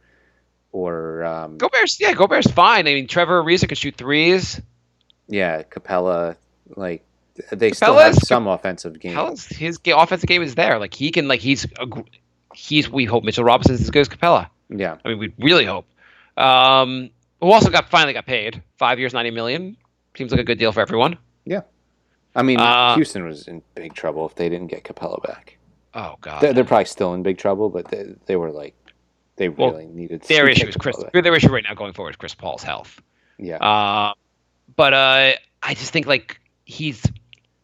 or Gobert's fine. I mean, Trevor Ariza can shoot threes. Yeah, Capella, like they still have some offensive game. His offensive game is there. Like he can, like we hope Mitchell Robinson's as good as Capella. Yeah, I mean, we really hope. Who also finally got paid 5 years, $90 million. Seems like a good deal for everyone. Yeah, I mean, Houston was in big trouble if they didn't get Capella back. Oh God, they're probably still in big trouble, but they were like really needed. Their issue right now going forward is Chris Paul's health. Yeah. But I just think like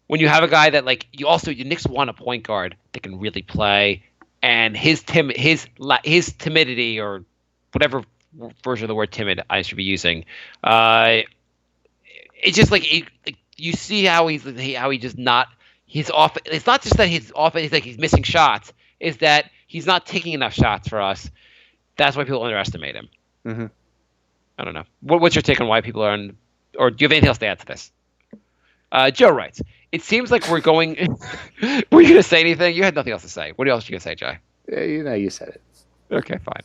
when you have a guy that like your Knicks want a point guard that can really play, and his timidity or whatever version of the word timid I should be using, it's just like you see how he just not. His off. It's not just that his offense is like he's missing shots. Is that he's not taking enough shots for us. That's why people underestimate him. Mm-hmm. I don't know. What's your take on why people are on? Or do you have anything else to add to this? Joe writes, it seems like we're going. Were you going to say anything? You had nothing else to say. What else are you going to say, Jay? Yeah, you said it. Okay, fine.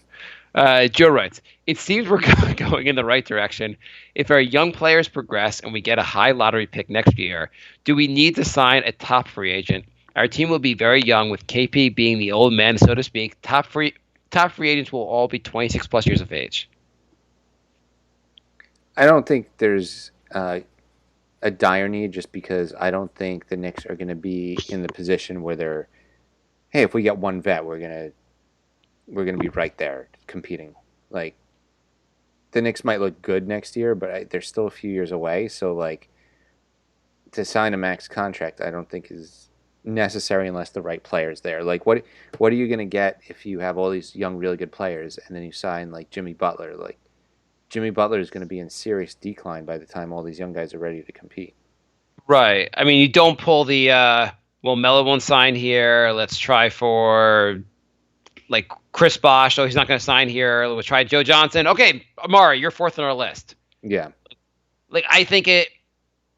Joe writes, it seems we're going in the right direction. If our young players progress and we get a high lottery pick next year, do we need to sign a top free agent? Our team will be very young, with KP being the old man, so to speak. Top free agents will all be 26 plus years of age. I don't think there's a dire need, just because I don't think the Knicks are going to be in the position where they're, hey, if we get one vet, we're gonna be right there competing. Like, the Knicks might look good next year, but they're still a few years away. So like, to sign a max contract, I don't think is necessary unless the right player's there. Like, what are you going to get if you have all these young, really good players, and then you sign like Jimmy Butler? Like, Jimmy Butler is going to be in serious decline by the time all these young guys are ready to compete. Right. I mean, you don't pull the Melo won't sign here. Let's try for like Chris Bosh. Oh, he's not going to sign here. Let's try Joe Johnson. Okay, Amari, you're fourth on our list. Yeah. Like, I think if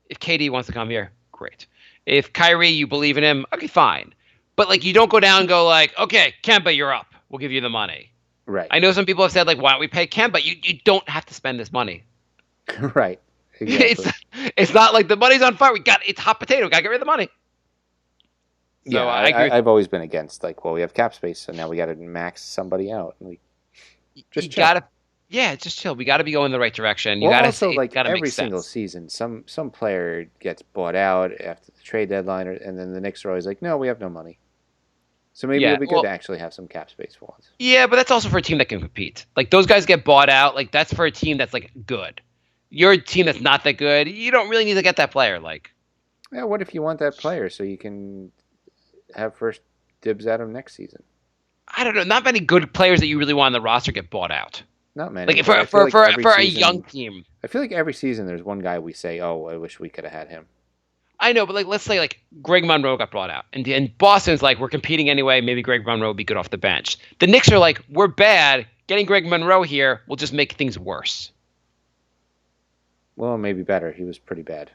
KD wants to come here, great. If Kyrie, you believe in him, okay, fine. But like, you don't go down and go like, okay, Kemba, you're up. We'll give you the money. Right. I know some people have said like, why don't we pay Kemba? You don't have to spend this money. Right. Exactly. It's not like the money's on fire. It's hot potato. Got to get rid of the money. So, yeah, I agree. I've always been against like, well, we have cap space, so now we got to max somebody out. And just chill. We got to be going in the right direction. You well, got to also like every single season, some player gets bought out after the trade deadline, and then the Knicks are always like, no, we have no money. So maybe it'd be good to actually have some cap space for once. Yeah, but that's also for a team that can compete. Like, those guys get bought out. Like, that's for a team that's like good. You're a team that's not that good. You don't really need to get that player. Like, yeah, what if you want that player so you can have first dibs at him next season? I don't know. Not many good players that you really want on the roster get bought out. Not many. Like, for a young team. I feel like every season there's one guy we say, oh, I wish we could have had him. I know, but like, let's say like Greg Monroe got brought out, and Boston's like, we're competing anyway. Maybe Greg Monroe would be good off the bench. The Knicks are like, we're bad. Getting Greg Monroe here will just make things worse. Well, maybe better. He was pretty bad.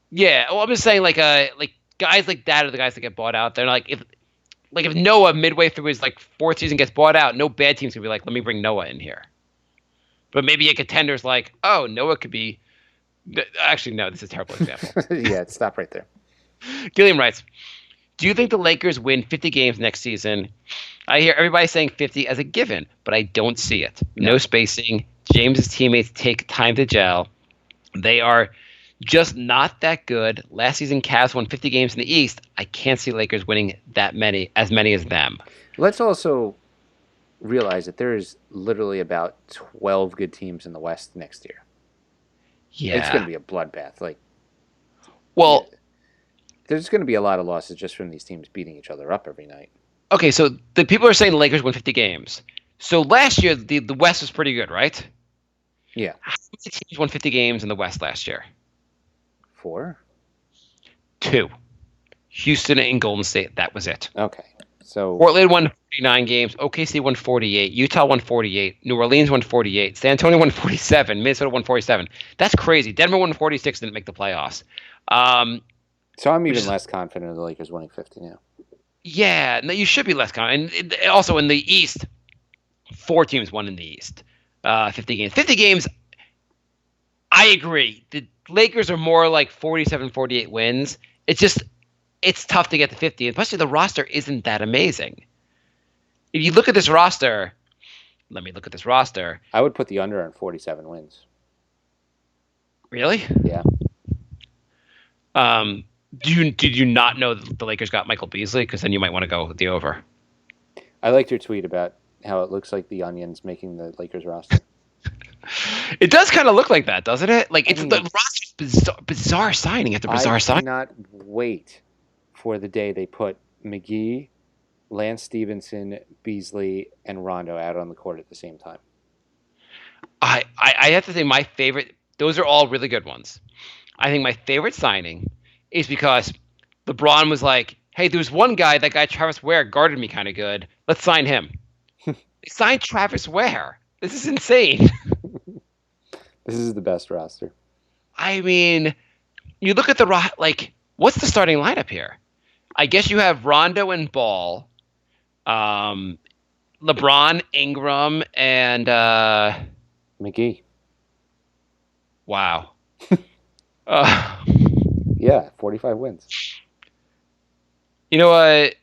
Yeah. Well, I'm just saying, like guys like that are the guys that get bought out. They're like, if Noah midway through his like fourth season gets bought out, no bad team's gonna be like, let me bring Noah in here. But maybe a contender's like, oh, Noah could be. Actually, no, this is a terrible example. Yeah, stop right there. Gilliam writes, do you think the Lakers win 50 games next season? I hear everybody saying 50 as a given, but I don't see it. No spacing. James's teammates take time to gel. They are just not that good. Last season, Cavs won 50 games in the East. I can't see Lakers winning as many as them. Let's also realize that there is literally about 12 good teams in the West next year. Yeah. It's going to be a bloodbath. Well, there's going to be a lot of losses just from these teams beating each other up every night. okay, so the people are saying the Lakers win 50 games. So last year, the West was pretty good, right? Yeah. How many teams won 50 games in the West last year? 4? 2. Houston and Golden State. That was it. Okay. So Portland won 49 games. OKC won 48. Utah won 48. New Orleans won 48. San Antonio won 47. Minnesota won 47. That's crazy. Denver won 46 and didn't make the playoffs. So I'm even less confident of the Lakers winning 50 now. Yeah, no, you should be less confident. And also in the East, 4 teams won in the East. 50 games. 50 games, I agree. The Lakers are more like 47, 48 wins. It's tough to get to 50, especially the roster isn't that amazing. If you look at this roster, let me look at this roster. I would put the under on 47 wins. Really? Yeah. Did you not know that the Lakers got Michael Beasley? Because then you might want to go with the over. I liked your tweet about how it looks like the Onions making the Lakers roster. It does kind of look like that, doesn't it? Like the roster's bizarre signing after bizarre signing. I cannot wait for the day they put McGee, Lance Stevenson, Beasley, and Rondo out on the court at the same time. I have to say my favorite. Those are all really good ones. I think my favorite signing is because LeBron was like, hey, there's one guy, that guy Travis Ware guarded me kind of good. Let's sign him. They signed Travis Ware. This is insane. This is the best roster. I mean, you look at what's the starting lineup here? I guess you have Rondo and Ball, LeBron, Ingram, and McGee. Wow. Yeah, 45 wins. You know what?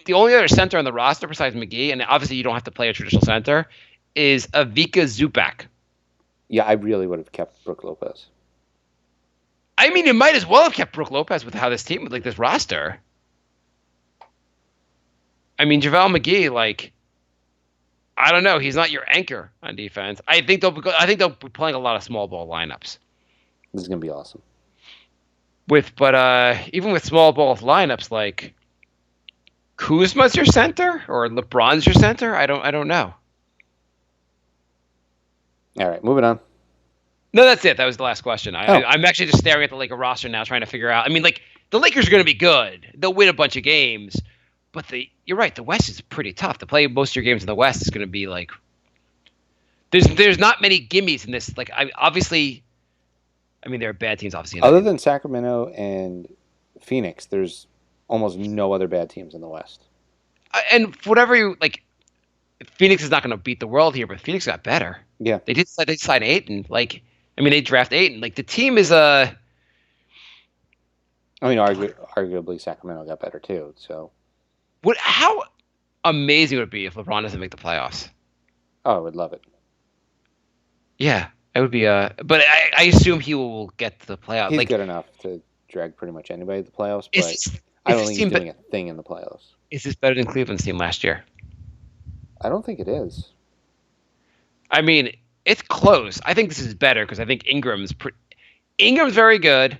The only other center on the roster besides McGee, and obviously you don't have to play a traditional center, is Ivica Zubac. Yeah, I really would have kept Brook Lopez. I mean, you might as well have kept Brook Lopez with how this team, like this roster. I mean, JaVale McGee, I don't know. He's not your anchor on defense. I think they'll be playing a lot of small ball lineups. This is gonna be awesome. Even with small ball lineups, like Kuzma's your center or LeBron's your center. I don't know. All right, moving on. No, that's it. That was the last question. I'm actually just staring at the Laker roster now, trying to figure out. I mean, the Lakers are going to be good. They'll win a bunch of games, but you're right. The West is pretty tough. To play most of your games in the West is going to be like. There's not many gimmies in this. Obviously, I mean there are bad teams. Obviously, other than Sacramento and Phoenix, there's almost no other bad teams in the West. And whatever you like, Phoenix is not going to beat the world here, but Phoenix got better. Yeah, they signed Ayton. They draft Ayton. The team is I mean, arguably Sacramento got better too. So, how amazing would it be if LeBron doesn't make the playoffs? Oh, I would love it. Yeah, it would be. But I assume he will get to the playoffs. He's good enough to drag pretty much anybody to the playoffs, but I don't think he's doing a thing in the playoffs. Is this better than Cleveland's team last year? I don't think it is. I mean, it's close. I think this is better because I think Ingram's very good.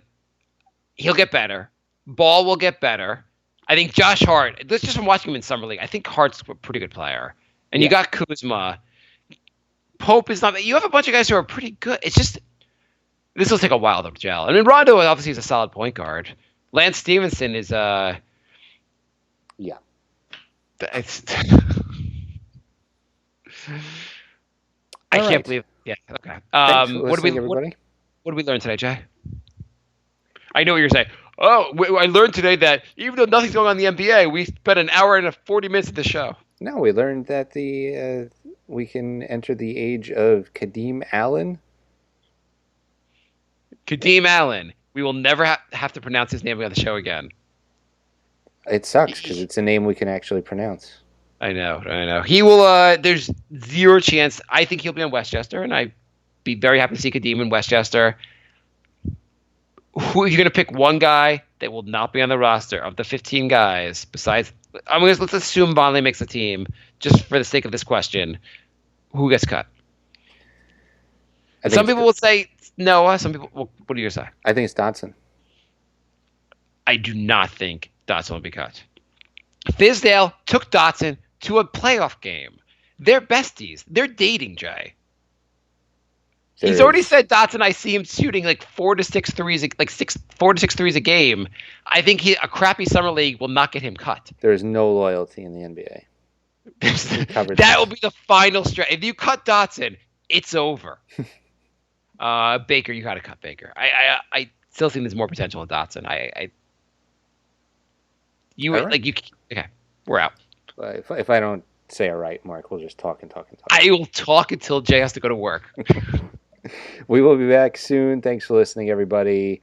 He'll get better. Ball will get better. I think Josh Hart, just from watching him in Summer League, I think Hart's a pretty good player. And you got Kuzma. Pope is not. You have a bunch of guys who are pretty good. It's just this will take a while to gel. I mean, Rondo obviously is a solid point guard. Lance Stevenson is yeah. It's. I can't believe. Yeah. Okay. What did we learn today, Jay? I know what you're saying. Oh, I learned today that even though nothing's going on in the NBA, we spent an hour and 40 minutes at the show. No, we learned that we can enter the age of Kadeem Allen. Kadeem Allen. We will never have to pronounce his name on the show again. It sucks because it's a name we can actually pronounce. I know. He will. There's zero chance. I think he'll be in Westchester, and I'd be very happy to see Kadeem in Westchester. Who you're going to pick one guy that will not be on the roster of the 15 guys? Besides, let's assume Vonleh makes the team, just for the sake of this question. Who gets cut? Some people will say Noah. Some people. What do you say? I think it's Dotson. I do not think Dotson will be cut. Fizdale took Dotson to a playoff game. They're besties. They're dating, Jay. He's already said Dotson. I see him shooting like 4 to 6 threes, like 4 to 6 threes a game. I think a crappy summer league will not get him cut. There is no loyalty in the NBA. That will be the final stretch. If you cut Dotson, it's over. Baker, you got to cut Baker. I still think there's more potential in Dotson. Okay, we're out. If I don't say it right, Mark, we'll just talk and talk and talk. I will talk until Jay has to go to work. We will be back soon. Thanks for listening, everybody.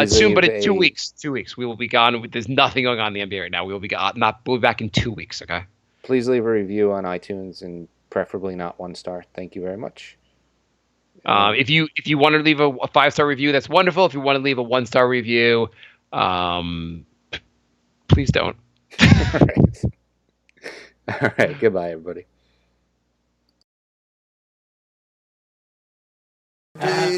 Soon, but in 2 weeks. 2 weeks. We will be gone. There's nothing going on in the NBA right now. We'll be back in 2 weeks, okay? Please leave a review on iTunes and preferably not 1 star. Thank you very much. If you want to leave a 5-star review, that's wonderful. If you want to leave a 1-star review, please don't. All right. Goodbye, everybody. Bye,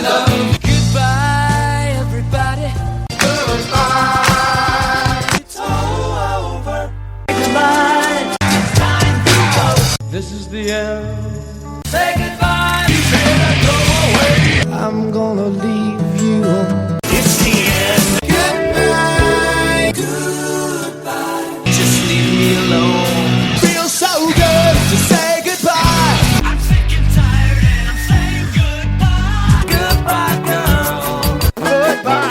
love. Goodbye, everybody. Goodbye. It's all over. Goodbye. It's time to go. This is the end. Say goodbye. You better go away. I'm gonna leave you. It's the end. Goodbye. Goodbye. Just leave me alone. Feels so good to say goodbye. I'm sick and tired and I'm saying goodbye. Goodbye, girl. Goodbye.